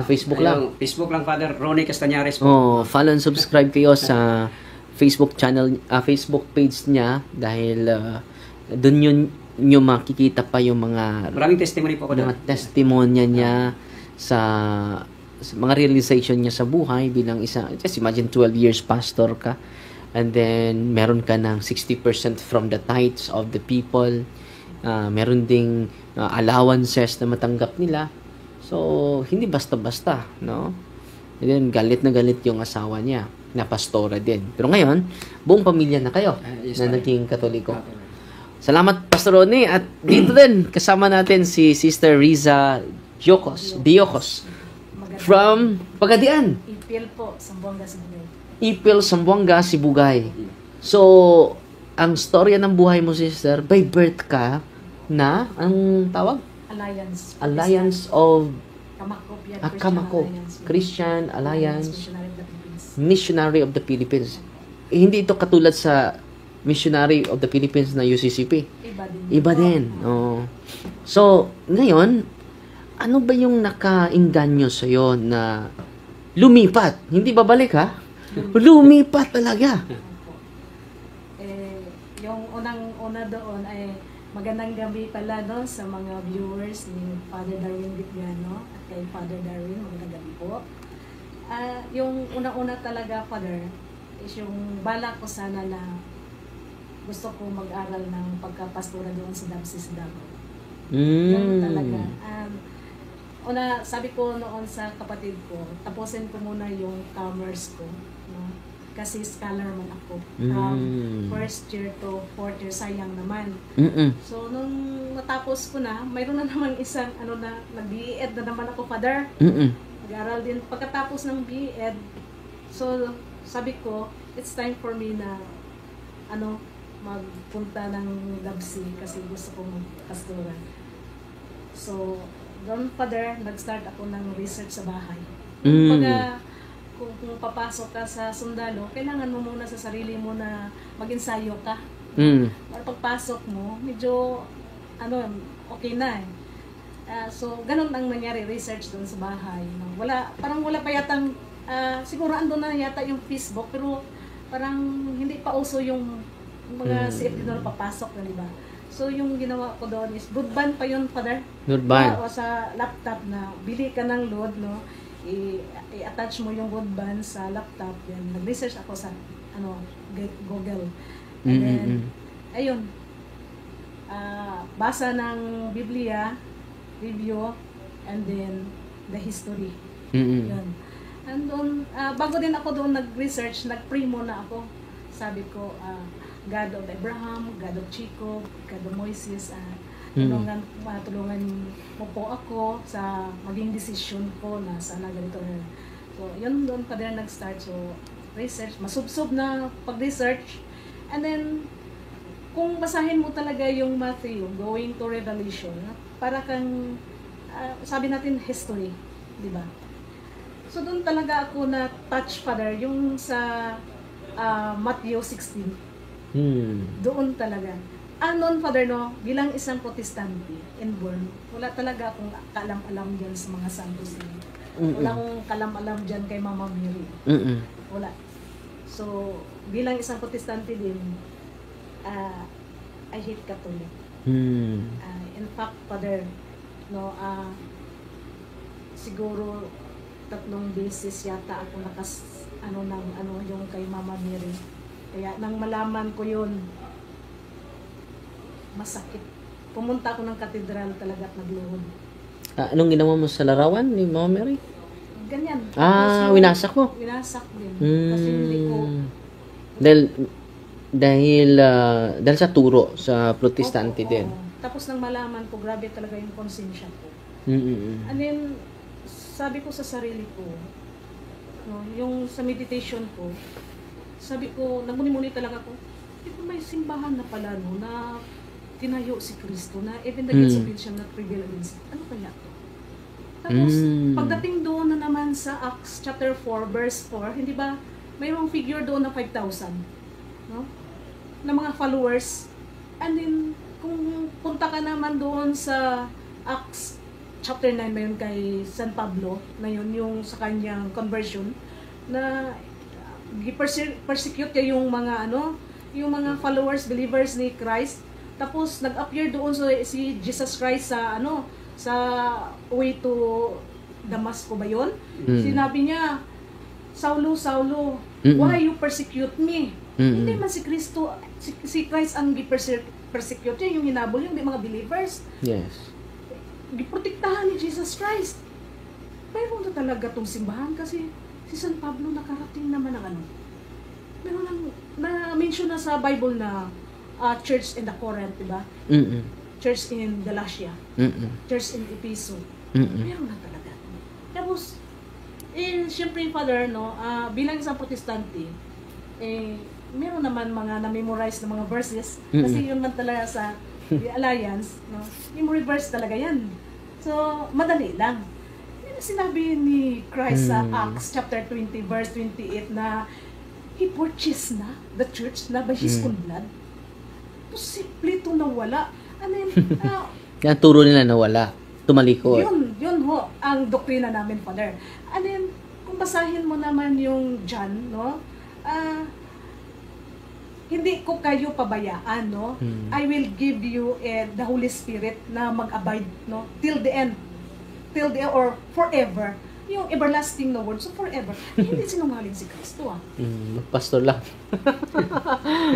Facebook lang? Facebook lang, Father. Ronnie Castañares po. Follow and subscribe kayo sa Facebook channel, Facebook page niya dahil doon nyo makikita pa yung mga maraming testimony po ko doon. Mga testimonya niya sa mga realization niya sa buhay bilang just imagine 12 years pastor ka and then meron ka ng 60% from the tithes of the people. Meron ding allowances na matanggap nila. So, hindi basta-basta, no? And then, galit na galit yung asawa niya, na pastora din. Pero ngayon, buong pamilya na kayo na naging Katoliko. Salamat, Pastor Ronnie. At dito din, kasama natin si Sister Riza Diocos from Pagadian. Ipil po, Sambuanga, Sibugay. Ipil, Sambuanga, Sibugay. So, ang storya ng buhay mo, Sister, by birth ka na, ang tawag? Alliance of Kamakop, Christian Alliance, Missionary of the Philippines. Hindi ito katulad sa Missionary of the Philippines na UCCP. Iba din. So, ngayon, ano ba yung nakainganyo sa'yo na lumipat? Hindi babalik, ha? Lumipat talaga. Yung unang-una doon ay magandang gabi pala sa mga viewers ni Father Darwin Vitriano at kay Father Darwin, magandang gabi po. Yung una-una talaga, Father, is yung bala ko sana na gusto ko mag-aral ng pagkapastora doon sa Dabsis Davao. Yun talaga. Sabi ko noon sa kapatid ko, tapusin ko muna yung commerce ko. No? kasi scholar man ako. First year to fourth year, sayang naman. So, nung natapos ko na, mayroon na naman isang, nag-B.Ed na naman ako, Father. Nag-aral din. Pagkatapos ng B.Ed, so, sabi ko, it's time for me na, magpunta ng Labsi kasi gusto ko magpastoran. So, doon, Father, nag-start ako ng research sa bahay. Kung papasok ka sa sundalo, kailangan mo muna sa sarili mo na mag-ensayo ka. Para pagpasok mo, medyo, okay na eh. So, ganun ang nangyari, research doon sa bahay. Parang wala pa yatang, siguro ando na yata yung Facebook, pero parang hindi pa uso yung mga CFD na papasok na, diba? So, yung ginawa ko doon is, broadband pa yun, Father. Broadband. O sa laptop na, bili ka ng load, no? I-attach mo yung broadband sa laptop. Yan. Nag-research ako sa, Google. And then, ayun, basa ng Biblia, review, and then, the history. Yun. And doon, bago din ako doon nag-research, nag-pray muna ako. Sabi ko, God of Abraham, God of Jacob, God of Moses, tulungan mo po ako sa maging decision ko na sana ganito na. So, yun doon pa din nag-start. So, research, masubsob na pag-research. And then, kung basahin mo talaga yung Matthew, going to Revelation, para kang, sabi natin, history. Diba? So, doon talaga ako na-touch, Father, yung sa Matthew 16. Doon talaga. Anon, Father, bilang isang Protestante inborn, wala talaga akong kaalam-alam dyan sa mga santos. Wala akong kaalam-alam dyan kay Mama Mary. Wala. So, bilang isang Protestante din, I hate Catholic. In fact, Father, siguro 3 beses yata ako yung kay Mama Mary. Kaya nang malaman ko yun, masakit. Pumunta ako ng katedral talaga at nagluhod. Anong ginawa mo sa larawan ni Mama Mary? Ganyan. Winasak mo? Winasak din. Kasi hindi ko... Dahil sa turo sa Protestante din. Tapos nang malaman ko, grabe talaga yung konsensya ko. And then, sabi ko sa sarili ko, yung sa meditation ko, sabi ko, nagmuni-muni talaga ko, may simbahan na pala na tinayo si Kristo na even the gates of hell shall not prevail against it. Ano kaya to? Tapos, pagdating doon na naman sa Acts chapter 4, verse 4, hindi ba, mayroong figure doon na 5,000, no? Na mga followers. And then, kung punta ka naman doon sa Acts chapter 9, mayroon kay San Pablo, na yun, yung sa kanyang conversion, na persecute niya yung mga yung mga followers, believers ni Christ. Tapos nag-appear doon si Jesus Christ sa sa way to Damascus ba yun? Sinabi niya, Saulo, Saulo, why you persecute me? Hindi man si Kristo, si Christ ang persecute niya, yung hinabol yung mga believers. Yes. Giprotektahan ni Jesus Christ. Mayroon na talaga tong simbahan kasi si San Pablo nakarating naman ng meron lang na-mention na sa Bible na church in the Corinth, diba? Church in Galatia, church in Ephesus. Meron na talaga. Tapos, siyempre, Father, bilang isang Protestante, meron naman mga na-memorize na mga verses, kasi yun man talaga sa the Alliance, memory verse talaga yan. So, madali lang. Sinabi ni Christ sa Acts chapter 20, verse 28 na He purchased na the church na by His own blood. Posible ito nawala. Kaya turo nila nawala. Tumalikod. Yun ho, ang doktrina namin, Father. Kung basahin mo naman yung John, hindi ko kayo pabayaan, I will give you the Holy Spirit na mag-abide, till the end. Till the end, or forever. Yung everlasting na word, so forever. Hindi sinungaling si Kristo, Pastor lang.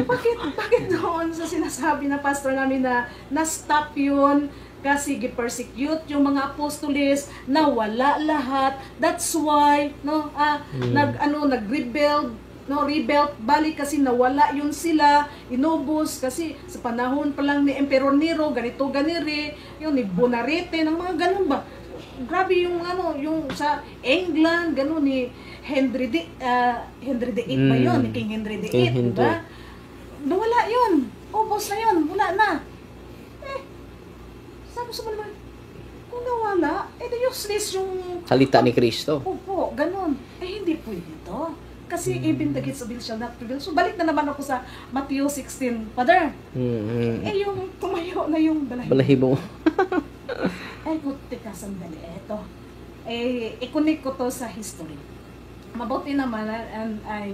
Bakit doon sa sinasabi na pastor namin na-stop yun kasi gi-persecute yung mga apostoles, na wala lahat. That's why, nag-rebel no, rebuilt, balik kasi nawala yun sila, inubos kasi sa panahon pa lang ni Emperor Nero, ganito ganire, yung ni Bonarete, ng mga ganun ba. Grabe yung ano, yung sa England, ganun ni Henry VIII ba yun, ni King Henry King VIII, Henry. diba? Nawala yun, ubos na yun, wala na. Sabi sa naman, kung nawala, useless yung Salita ni Kristo. Opo, ganun. Hindi pwede to. Kasi even the gates of hell shall not prevail. So balik na naman ako sa Matthew 16, Father. Yung tumayo na yung balahibo. Balahibo. Teka, sandali. Ito. I-connect ko to sa history. Mabuti naman, and I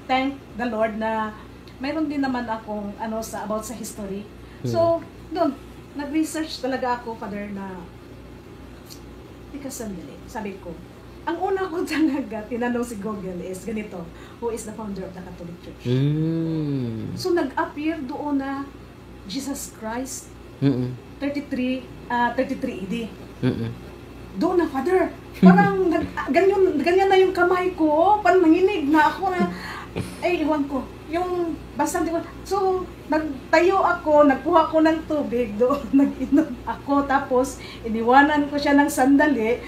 thank the Lord na mayroon din naman akong about sa history. So, doon, nag-research talaga ako, Father, na teka, sandali. Sabi ko, ang una ko talaga tinanong si Google is ganito, who is the founder of the Catholic Church? So nag-appear doon na Jesus Christ, 33 AD. Doon na, Father, parang ganyan na yung kamay ko, parang nanginig na ako na, iwan ko, yung basta di ko. So nagtayo ako, nagkuha ko ng tubig doon, nag-inom ako, tapos iniwanan ko siya ng sandali.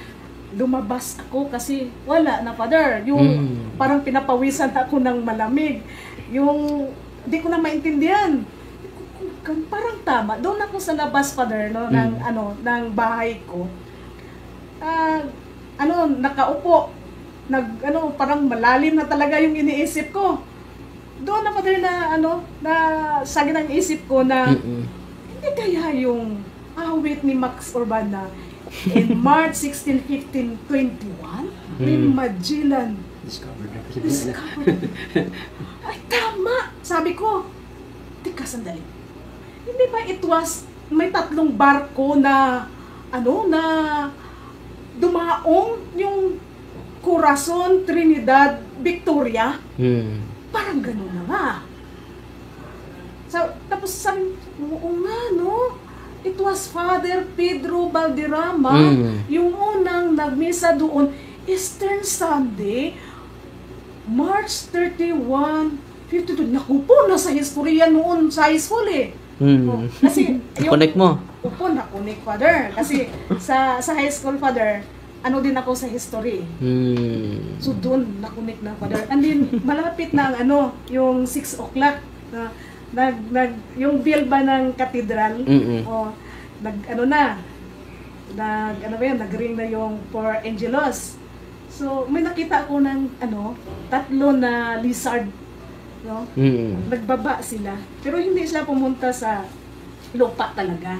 Lumabas ako kasi wala na, Father. Yung parang pinapawisan ako ng malamig. Yung di ko na maintindihan. Parang tama. Doon ako sa labas, Father, no, ng bahay ko. Nakaupo. Parang malalim na talaga yung iniisip ko. Doon na, Father, na sagi ng isip ko na hindi kaya yung awit ni Max Urbana in March 16, 15, 21, may Magellan discovered. Ay, tama! Sabi ko, tika, sandali. Hindi ba it was, may 3 barko na, na dumaong yung Corazon, Trinidad, Victoria? Parang gano'n na nga. So, tapos sabi, oo nga, no? It was Father Pedro Valderrama, yung unang nagmisa doon, Eastern Sunday, March 31, 52. Naku po, nasa historia noon sa high school eh. Kasi, Connect mo? Opo, na-connect, Father. Kasi sa high school, Father, din ako sa history. So doon, na-connect na, Father. And then, malapit na yung 6 o'clock, yung bell ba ng cathedral, nag-ring na yung 4 Angelos. So, may nakita ako ng 3 na lizard, no? Nagbaba sila. Pero hindi sila pumunta sa lupa talaga.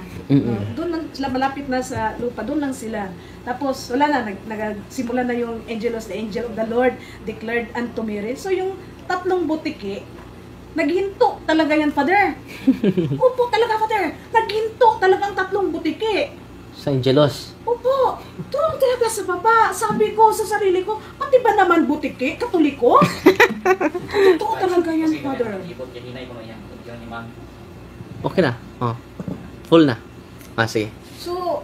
Doon lang sila, malapit na sa lupa, doon lang sila. Tapos, wala na, nagsimula na yung Angelos, the angel of the Lord declared unto Mary. So, yung 3 butiki, naghinto talaga yan, Father. Opo, talaga, Father. Naghinto talagang 3 butiki. Sa Angelos? Opo. Turong talaga sa baba. Sabi ko sa sarili ko, pati ba naman butiki? Katoliko? Totoo talaga yan, Father. Okay na. Full na. Sige. So,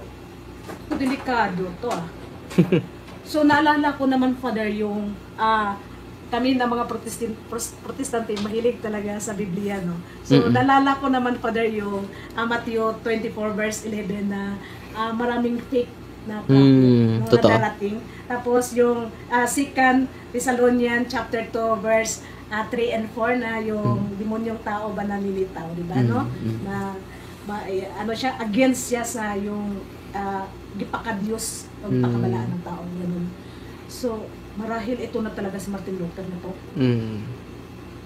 delikado to So, naalala ko naman, Father, yung kami na mga protestante, mahilig talaga sa Biblia, no? So, nalala ko naman, Father, yung Matthew 24 verse 11 na maraming fake na prophet, na darating. Tapos, yung 2 Thessalonians chapter 2 verse 3 and 4 na yung demonyong tao ba nalilitaw, di ba, no? Na, siya, against siya sa yung gipaka-Diyos o gipakabalaan ng tao. Ganun. So, marahil ito na talaga si Martin Luther na to.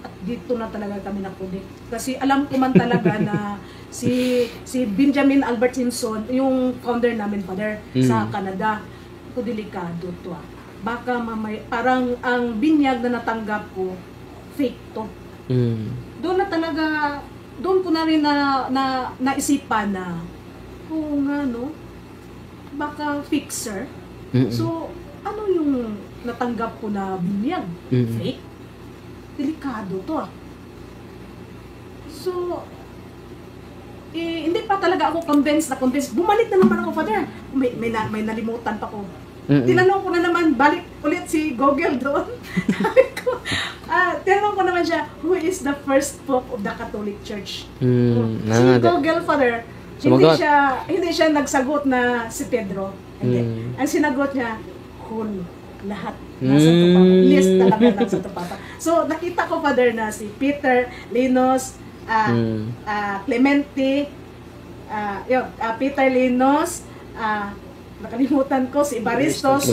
At dito na talaga kami napunik. Kasi alam ko man talaga na si Benjamin Albert Simpson, yung founder namin, Father, sa Canada, ito delikado to. Baka parang ang binyag na natanggap ko, fake to. Doon na talaga, doon ko na rin naisipan na, nga, no? Baka fixer. So, ano yung natanggap ko na binyag? Fake? Delikado to. So, hindi pa talaga ako convinced. Bumalik na naman ako, Father. May nalimutan pa ko. Tinanong ko na naman, balik ulit si Google doon. Sabi ko, tinanong ko naman siya, who is the first Pope of the Catholic Church? Si Ah, Google Father, Sumagot. hindi siya nagsagot na si Pedro. Hindi. Ang sinagot niya, whole, lahat. Nasa Papa. List talaga nasa Papa. So, nakita ko, Father, na si Peter, Linos, Clemente, Peter Linos, nakalimutan ko si Evaristos,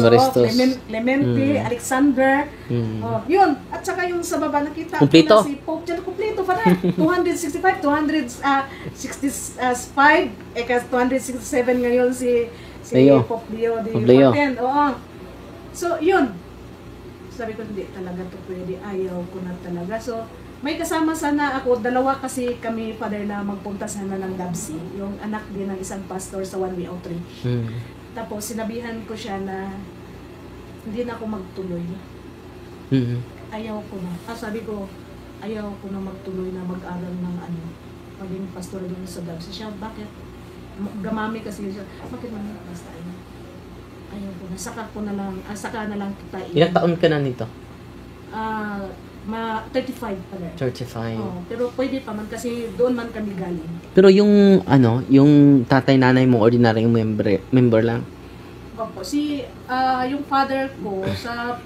Clemente, Alexander. Yun. At saka yung sa baba nakita ko Kumpleto. na si Pope John, kumpleto pa na. 265, 265, 267 ngayon si Leo. Pope Leo Pope Leo. XIV. Oo. So, yun. Sabi ko, hindi talaga to pwede. Ayaw ko na talaga. So, may kasama sana ako, dalawa kasi kami, Father, na magpunta sana ng Dabsi. Yung anak din ng isang pastor sa One Way Outreach. Tapos, sinabihan ko siya na hindi na ako magtuloy. Ayaw ko na. Sabi ko, ayaw ko na magtuloy na mag-aral ng maging pastor doon sa Dabsi. Siya, bakit? Gamami kasi siya. Bakit man? Basta ayaw ko na. Saka na lang kita. Ilang taon ka na nito? 35 pa rin. 35. Pero pwede pa man kasi doon man kami galing. Pero yung yung tatay nanay mo ordinaryong member lang. Opo, yung father ko sa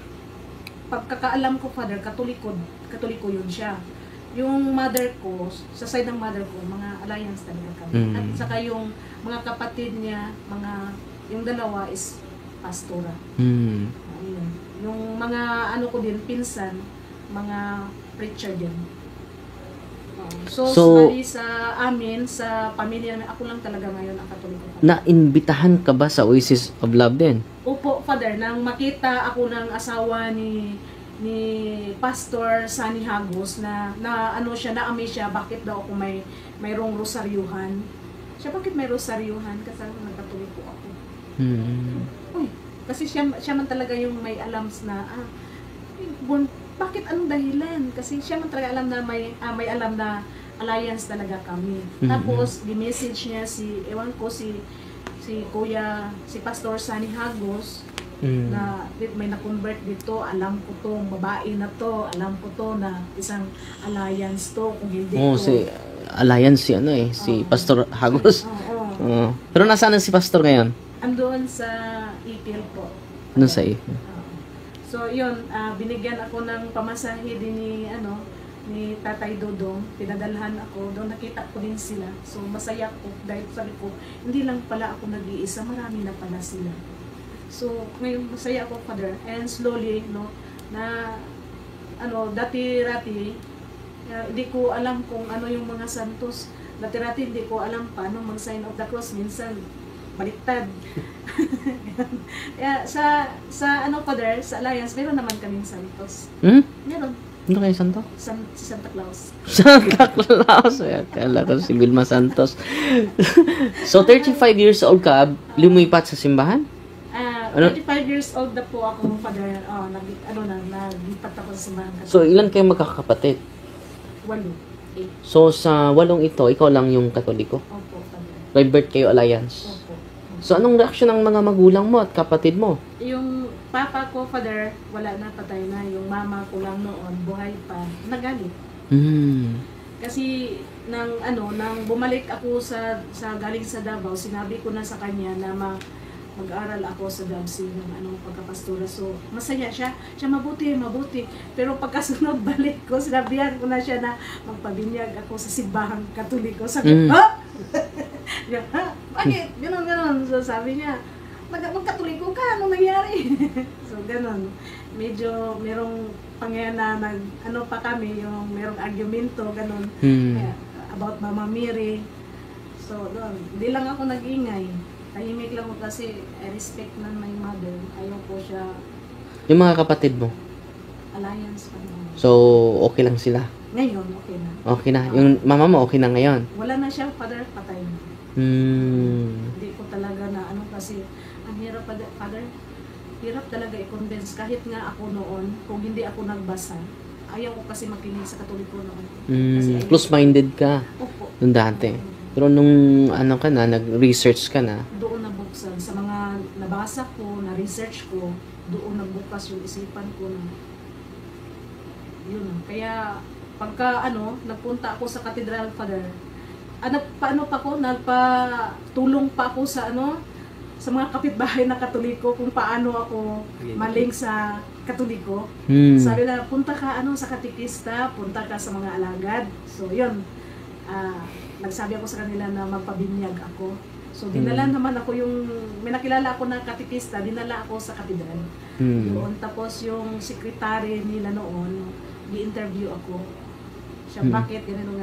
pagkakaalam ko, Father, Katoliko yun siya. Yung mother ko, sa side ng mother ko, mga alliance talaga kami. At saka yung mga kapatid niya, yung dalawa is pastora. Ayun. Yung mga ko din, pinsan, mga preacher din. So bali sa amin, sa pamilya namin, ako lang talaga ngayon ang Katoliko. Na-imbitahan ka ba sa Oasis of Love din? Opo, Father, nang makita ako ng asawa ni Pastor Sunny Hagos na siya, na-amaze siya, bakit daw ako mayroong rosaryuhan. Siya, bakit may rosaryuhan? Kasi nagkatoliko ako. Uy, kasi siya man talaga yung may alam na, bakit anong dahilan? Kasi siya man talaga alam na may alam na alliance talaga kami. Tapos, di-message niya si Kuya, si Pastor Sunny Hagos, na may na-convert dito, alam ko to, babae na to, alam ko to na isang alliance to, kung hindi si alliance si Pastor Hagos. Pero nasaan na si Pastor ngayon? Andoon sa Ipil po. Ano sa Ipil? So yun, binigyan ako ng pamasahe din ni Tatay Dodong, pinadalhan ako, doon nakita ko din sila. So masaya ko dahil sabi ko, hindi lang pala ako nag-iisa, marami na pala sila. So ngayon masaya ako, Father, and slowly na dati-rati hindi ko alam kung ano yung mga santos. Dati-rati hindi ko alam paano mag-sign of the cross, minsan baliktad. Kaya sa Father, sa Alliance, meron naman kaming santos. Meron. Ano kayo santo? Si Santa Claus. Santa Claus. Akala ko si Vilma Santos. So, 35 years old ka, lumipat sa simbahan? 35 years old na po ako, Father. Naglipat ako sa simbahan. So, ilan kayo magkakapatid? 8. So, sa 8 ito, ikaw lang yung Katoliko? Opo, Father. By birth kayo Alliance? Opo. So, anong reaksyon ng mga magulang mo at kapatid mo? Yung papa ko, Father, wala na, patay na. Yung mama ko lang noon, buhay pa, nagalit. Kasi nang bumalik ako sa galing sa Davao, sinabi ko na sa kanya na mag-aral ako sa Dabsi ng pagkapastura. So, masaya siya. Siya mabuti. Pero pagkasunod balik ko, sinabihan ko na siya na magpabinyag ako sa simbahang Katoliko. Sabi, ha? Bakit? Ganon. So, sabi niya, magkatoliko ka, anong nangyari? So, ganon. Medyo merong pangyayana pa kami, yung merong argumento, ganon. About Mama Mary. So, doon. Hindi lang ako nag-ingay. Tahimik lang ko kasi I respect na my mother. Ayaw ko siya. Yung mga kapatid mo? Alliance pa naman. So, okay lang sila? Ngayon, okay na. Okay na. Yung mama mo, okay na ngayon? Wala na siya, Father, patay na. Hindi ko talaga na kasi ang hirap, Father, hirap talaga i-convince. Kahit nga ako noon, kung hindi ako nagbasa, ayaw ko kasi makinig sa Katoliko noon. Close-minded ka? Opo. Nung dati? Pero nung nag-research ka na? Doon nabuksan. Sa mga nabasa ko, na-research ko, doon nagbukas yung isipan ko na Yun. Kaya pagka nagpunta ako sa Cathedral, Father, paano pa ko, nagpatulong pa ako sa sa mga kapitbahay na Katoliko kung paano ako maling sa Katoliko. Sabi na, punta ka sa katikista, punta ka sa mga alagad. So yun, nagsabi ako sa kanila na magpabinyag ako. So dinala naman ako may nakilala ako na katikista, dinala ako sa katedral. Doon, tapos yung sekretary nila noon, i-interview ako. Siya, bakit? Ganun.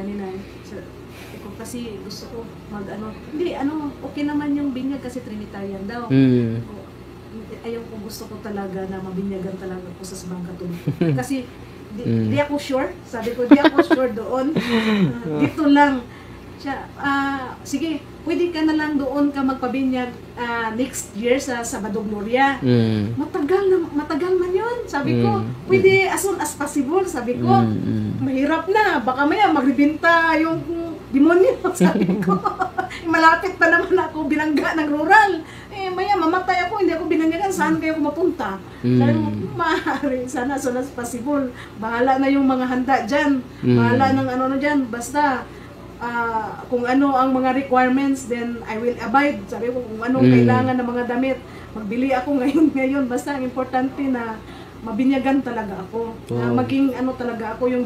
Ako kasi gusto ko hindi, okay naman yung binyag kasi Trinitarian daw. Ayaw ko, gusto ko talaga na mabinyagan talaga ako sa Simbahang Katoliko. Kasi di ako sure, sabi ko, di ako sure doon. Dito lang. Siya, sige, pwede ka na lang doon ka magpabinyag next year sa Sabado Gloria. Matagal man yun. Sabi ko, pwede as soon as possible. Sabi ko, mahirap na. Baka maya magbibinta yung demonyo. Sabi ko, malapit pa naman ako binangga ng rural. Maya mamatay ako, hindi ako binanggagan. Saan kayo mapunta? Sabi ko, maaari. Sana as soon as possible. Bahala na yung mga handa dyan. Bahala ng dyan. Basta, kung ano ang mga requirements, then I will abide. Sabi ko, kung anong kailangan ng mga damit, magbili ako ngayon. Basta ang importante na mabinyagan talaga ako. Maging talaga ako yung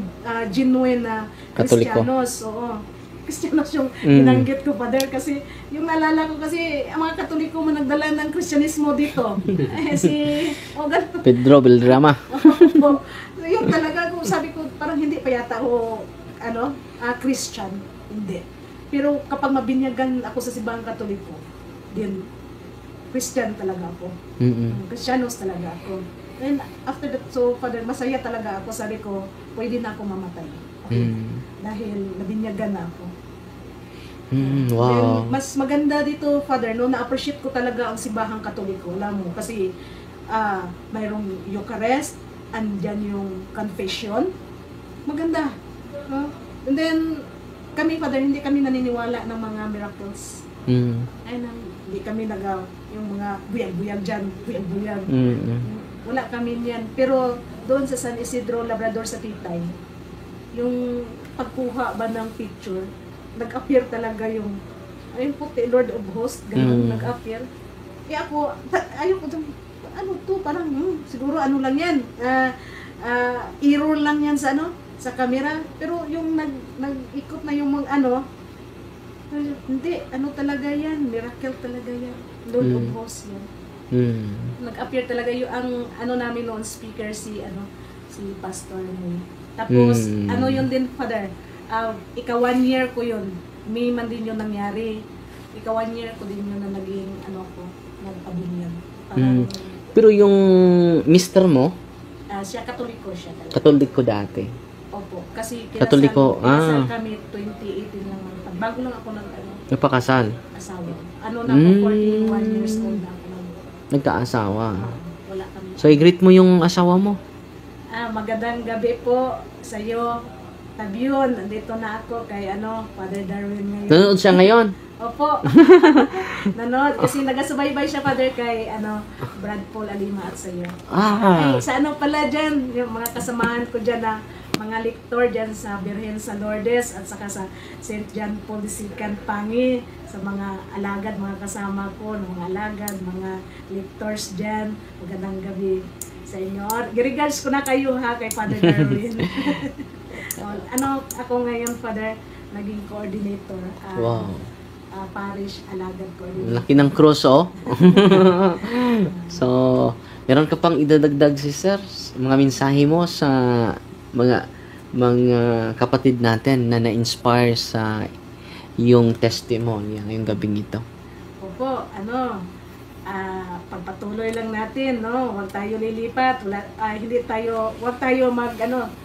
genuine na Kristiyanos. Oo. Kristiyanos yung binanggit ko, Father, kasi yung naalala ko kasi ang mga Katoliko man nagdala ng Kristyanismo dito. Pedro Beldrama. So, yun talaga, sabi ko, parang hindi pa yata ako Christian. Hindi. Pero kapag mabinyagan ako sa Simbahang Katoliko, din Christian talaga ako. Kristiyanos talaga ako. And after that, so Father, masaya talaga ako. Sabi ko, pwede na ako mamatay. Okay. Dahil nabinyagan na ako. Wow. Then, mas maganda dito, Father, na-appreciate ko talaga ang Simbahang Katoliko. Alam mo, kasi mayroong Eucharist, andyan yung confession. Maganda. No? And then, kami, Father, hindi kami naniniwala ng mga miracles. Hindi kami yung mga buyag-buyag dyan, buyag-buyag. Wala kami niyan. Pero doon sa San Isidro, Labrador sa Titay, yung pagkuha ba ng picture, nag-appear talaga yung, ayun po, Lord of Hosts, ganun, nag-appear. Kaya ako, ayun ko, parang, siguro lang yan, error lang yan sa camera. Pero yung nag-ikot na yung mga hindi, talaga yan, miracle talaga yan, Lord of Hosts yan. Nag-appear talaga yung namin noon, speaker si Pastor Noy. Tapos yun din, Father, ika 1 year ko yun, May man din yun nangyari, ika 1 year ko din yun na naging nagpabinyag. Pero yung mister mo, siya Katoliko siya talaga. Katoliko dati. Opo, kasi Katoliko, kinasal kami 2018 lang. Bago lang ako nagpakasal. Asawa. Na ako 41 years old na ako nagkaasawa. Wala kami. So, i-greet mo yung asawa mo. Magandang gabi po sa iyo. Tabyun, nandito na ako kay Father Darwin ngayon. Nanonood siya ngayon? Opo. Nanonood kasi nagasubaybay siya, Father, kay Brad Paul Alima at sa iyo. Ay, sa pala dyan, yung mga kasamahan ko dyan na mga lektor dyan sa Birhen sa Lourdes at saka sa St. John Paul II Pangi, sa mga alagad, mga kasama ko, mga alagad, mga lectors dyan. Magandang gabi sa inyo. Regards ko na kayo kay Father Darwin. Ako ngayon, Father, naging coordinator. Wow. Parish alagad coordinator. Laki ng cross, oh. So, meron ka pang idadagdag, sister? Mga mensahe mo sa mga kapatid natin na na-inspire sa yung testimony ngayong gabing ito. Opo, pagpatuloy lang natin, no? Huwag tayo lilipat, huwag tayo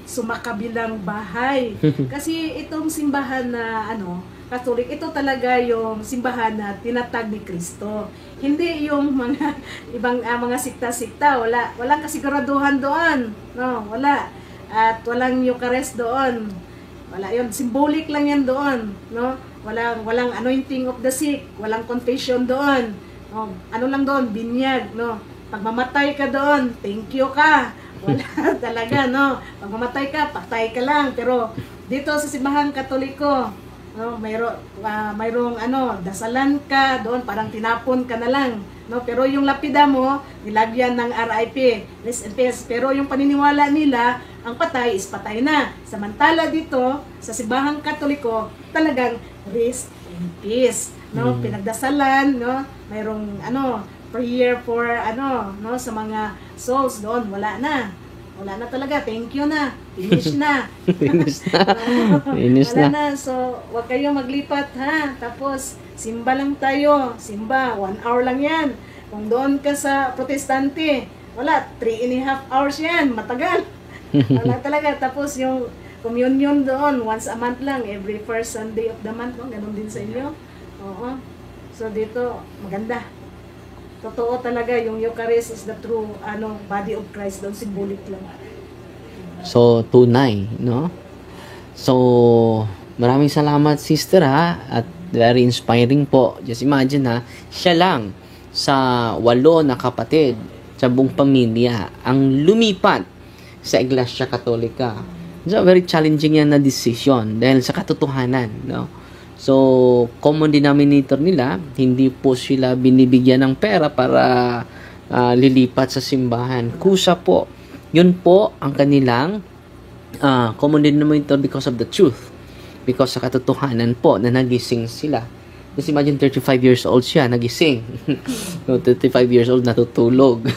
sumakabilang bahay. Kasi itong simbahan na Katolik, ito talaga yung simbahan na tinatag ni Kristo. Hindi yung mga ibang mga sikta-sikta, walang kasiguraduhan doon. No, wala. At walang Eucharist doon. Wala 'yon, symbolic lang 'yan doon, no? Walang anointing of the sick, walang confession doon. No, lang doon, binyag, no? Pag mamatay ka doon, thank you ka. Wala talaga, no? Pag mamatay ka, patay ka lang. Pero dito sa Simbahang Katoliko, no, mayroong dasalan ka doon, parang tinapon ka na lang. No, pero yung lapida mo, nilagyan ng RIP, rest in peace. Pero yung paniniwala nila, ang patay is patay na. Samantala dito, sa Simbahang Katoliko, talagang rest in peace. No, pinagdasalan, no, mayroong prayer for no, sa mga souls doon, wala na. Wala na talaga, thank you na. Finish na. Finish na. Finish Wala na. na. So, wag kayo maglipat ha. Tapos, simba lang tayo. Simba, 1 hour lang yan. Kung doon ka sa protestante, wala, 3.5 hours yan. Matagal. Wala talaga. Tapos yung communion doon, once a month lang. Every first Sunday of the month. No? Ganon din sa inyo. Oo. So, dito, maganda. Totoo talaga, yung Eucharist is the true body of Christ, doon symbolic lang. So, tunay, no? So, maraming salamat, sister, ha? At very inspiring po. Just imagine, ha? Siya lang sa 8 na kapatid sa buong pamilya ang lumipat sa Iglesia Katolika. So, very challenging yan na decision dahil sa katotohanan, no? So, common denominator nila, hindi po sila binibigyan ng pera para lilipat sa simbahan. Kusa po. Yun po ang kanilang common denominator because of the truth. Because sa katotohanan po na nagising sila. Just imagine 35 years old siya, nagising. 35 years old, natutulog.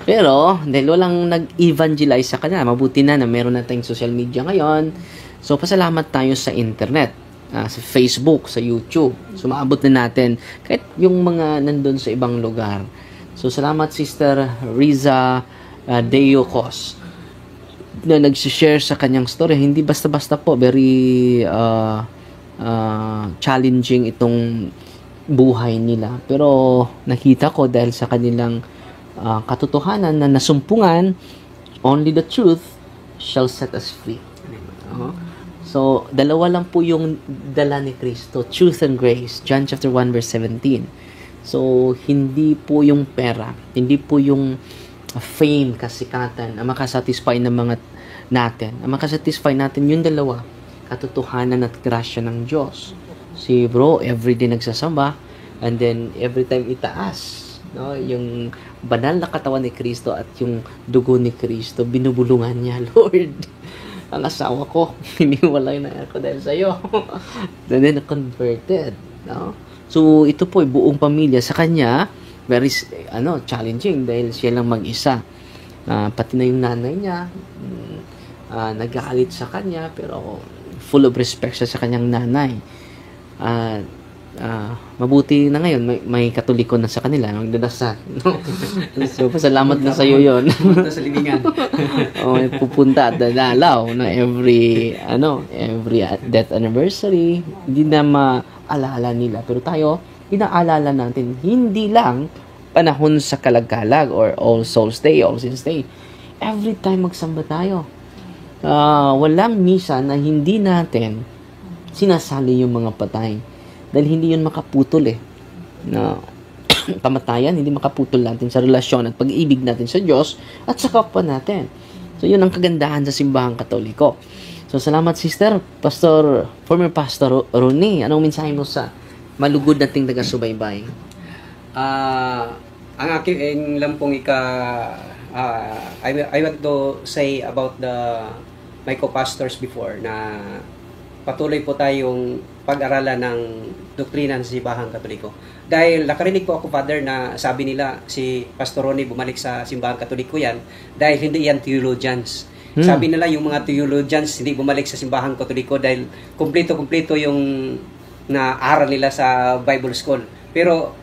Pero, dahil walang nag-evangelize sa kanya, mabuti na meron na tayong social media ngayon. So, pasalamat tayo sa internet. Sa Facebook, sa YouTube. So, maabot na natin kahit yung mga nandun sa ibang lugar. So, salamat Sister Riza Deocos na nag-share sa kanyang story. Hindi basta-basta po. Very challenging itong buhay nila. Pero, nakita ko dahil sa kanilang katotohanan na nasumpungan, only the truth shall set us free. So, dalawa lang po yung dala ni Kristo, truth and grace. John chapter 1 verse 17. So, hindi po yung pera, hindi po yung fame, kasikatan, ang makasatisfy ng mga natin. Ang makasatisfy natin yung dalawa, katotohanan at grasya ng Diyos. Si bro, everyday nagsasamba, and then every time itaas, no, yung banal na katawan ni Kristo at yung dugo ni Kristo, binubulungan niya, Lord. Ang asawa ko, hiniwalay na ako dahil sa'yo. And then, converted. No? So, ito po, buong pamilya. Sa kanya, very, challenging dahil siya lang mag-isa. Pati na yung nanay niya, nag-aalit sa kanya, pero full of respect siya sa kanyang nanay. Mabuti na ngayon, may Katoliko na sa kanila, magdadasal. So, pasalamat na sa'yo yun. Pupunta sa libingan. May pupunta at dadalaw na every death anniversary. Hindi na maalala nila. Pero tayo, inaalala natin, hindi lang panahon sa Kalagkalag or All Souls Day, All Saints Day. Every time magsamba tayo. Walang misa na hindi natin sinasali yung mga patay. Dahil hindi yun makaputol na kamatayan, hindi makaputol natin sa relasyon at pag-ibig natin sa Diyos at sa kapwa natin. So, yun ang kagandahan sa Simbahang Katoliko. So, salamat sister, former Pastor Ronnie. Anong mensahe mo sa malugod nating taga-subaybay? Ang aking lang pong I want to say about my co-pastors before na patuloy po tayong pag-aralan ng doktrina ng Simbahang Katoliko. Dahil nakarinig po ako, Father, na sabi nila si Pastor Ronnie bumalik sa Simbahang Katoliko yan dahil hindi yan theologians. Sabi nila yung mga theologians hindi bumalik sa Simbahang Katoliko dahil kumpleto yung naaral nila sa Bible School. Pero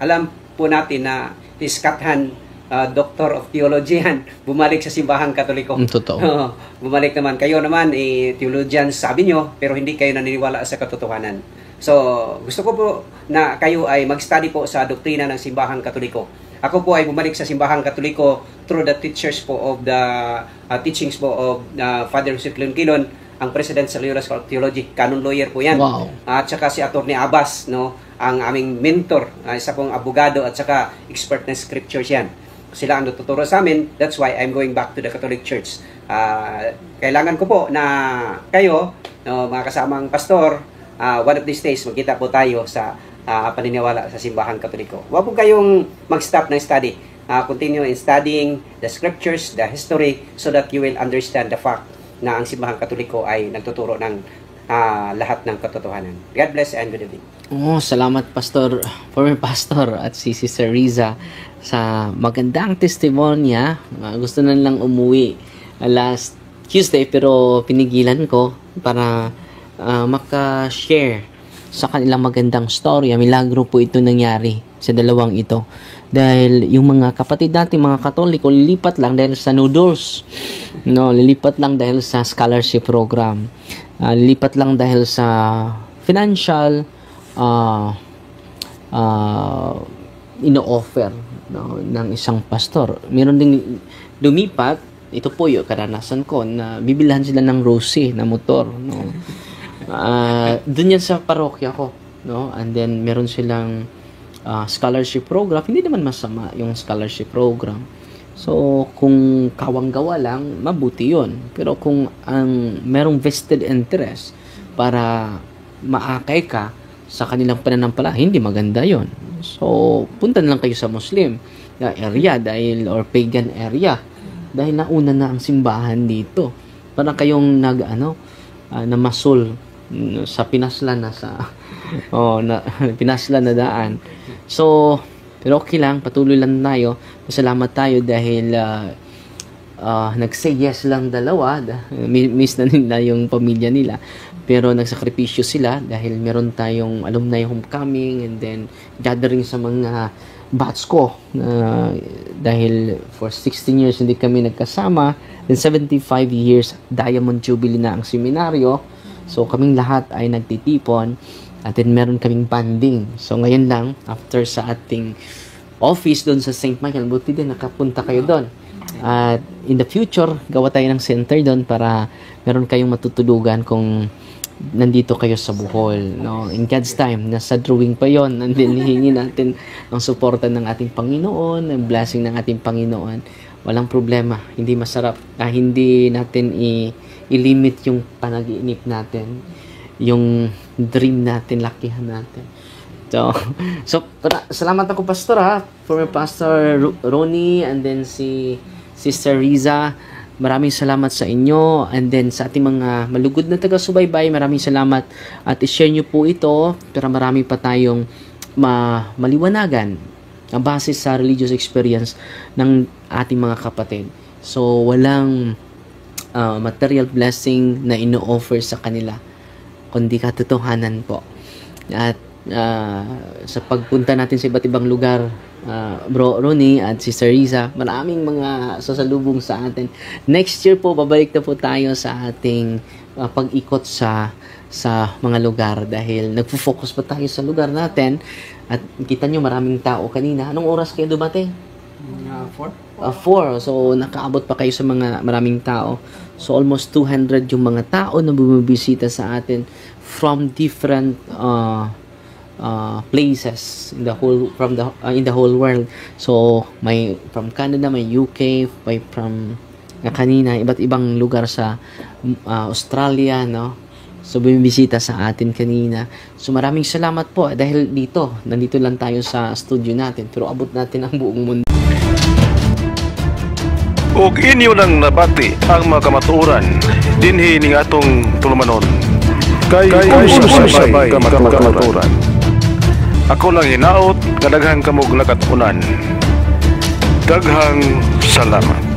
alam po natin na si Scott Hahn, Doctor of Theology yan, bumalik sa Simbahang Katoliko. Totoo. Bumalik naman. Kayo naman, theologians sabi nyo, pero hindi kayo naniniwala sa katotohanan. So, gusto ko po na kayo ay mag-study po sa doktrina ng Simbahang Katoliko. Ako po ay bumalik sa Simbahang Katoliko through the teachers po of the teachings po of Father Jose Leon Quilon, ang President sa Loyola School of Theology, canon lawyer po yan. Wow. At saka si Atty. Abbas, no, ang aming mentor, isa pong abogado at saka expert na scriptures yan. sila ang tuturo sa amin. That's why I'm going back to the Catholic Church. Kailangan ko po na kayo, mga kasamang pastor, one of these days, magkita po tayo sa paniniwala sa simbahang Katoliko. Huwag po kayong mag-stop ng study. Continue in studying the scriptures, the history, so that you will understand the fact na ang simbahang Katoliko ay nagtuturo ng lahat ng katotohanan. God bless and good evening. Salamat Pastor, former Pastor at si Sister Riza sa magandang testimonya. Gusto na lang umuwi last Tuesday pero pinigilan ko para maka-share sa kanilang magandang storya. Milagro po ito nangyari sa dalawang ito. Dahil yung mga kapatid natin, mga Katoliko, lilipat lang dahil sa noodles. Lilipat lang dahil sa scholarship program. Lilipat lang dahil sa financial ino-offer ng isang pastor. Meron ding lumipat, ito po yung karanasan ko, na bibilhan sila ng Rosie na motor. Dun yan sa parokya ko. And then meron silang scholarship program. Hindi naman masama yung scholarship program. So, kung kawang-gawa lang, mabuti yun. Pero kung merong vested interest para maakay ka sa kanilang pananampala, hindi maganda yon. So, punta na lang kayo sa Muslim area or pagan area dahil nauna na ang simbahan dito. Parang kayong namasul sa pinaslan na pinaslan na daan. So, pero okay lang, patuloy lang tayo. Masalamat tayo dahil nag-say yes lang dalawa. Miss na nila yung pamilya nila. Pero nagsakripisyo sila dahil meron tayong alumni homecoming and then gathering sa mga batch ko. Dahil for 16 years hindi kami nagkasama. Then 75 years, Diamond Jubilee na ang seminaryo. So kaming lahat ay nagtitipon. At then meron kaming banding. So ngayon lang, after sa ating office doon sa St. Michael, buti din nakapunta kayo doon. At in the future, gawa tayo ng center doon para meron kayong matutulugan kung nandito kayo sa Bohol. In God's time, nasa drawing pa yon. And then hihingi natin ang suporta ng ating Panginoon, ang blessing ng ating Panginoon. Walang problema. Hindi masarap. Hindi natin i-limit yung panaginip natin. Yung dream natin, lakihan natin. So salamat ako Pastor former Pastor Ronnie and then si Sister Riza. Maraming salamat sa inyo and then sa ating mga malugod na taga-subaybay, maraming salamat at i-share nyo po ito para marami pa tayong maliwanagan ang base sa religious experience ng ating mga kapatid. So walang material blessing na ino-offer sa kanila kundi katotohanan po. At sa pagpunta natin sa iba't ibang lugar, Bro Ronnie at Sister Riza, maraming mga sasalubong sa atin. Next year po, babalik na po tayo sa ating pag-ikot sa mga lugar dahil nagfo-focus pa tayo sa lugar natin at kita nyo maraming tao kanina. Anong oras kayo dumating? 4. So nakaabot pa kayo sa mga maraming tao. So almost 200 yung mga tao na bumibisita sa atin from different places in the whole world. So may from Canada, may UK, may from kanina iba't ibang lugar sa Australia, So bumibisita sa atin kanina. So maraming salamat po dahil nandito lang tayo sa studio natin pero abot natin ang buong mundo. Ug inyo nang nabati ang mga kamatuoran dinhi ning atong tulumanon. Kay sabay kamatuoran. Ako lang hinaot nga daghang kamog nakatunan. Daghang salamat.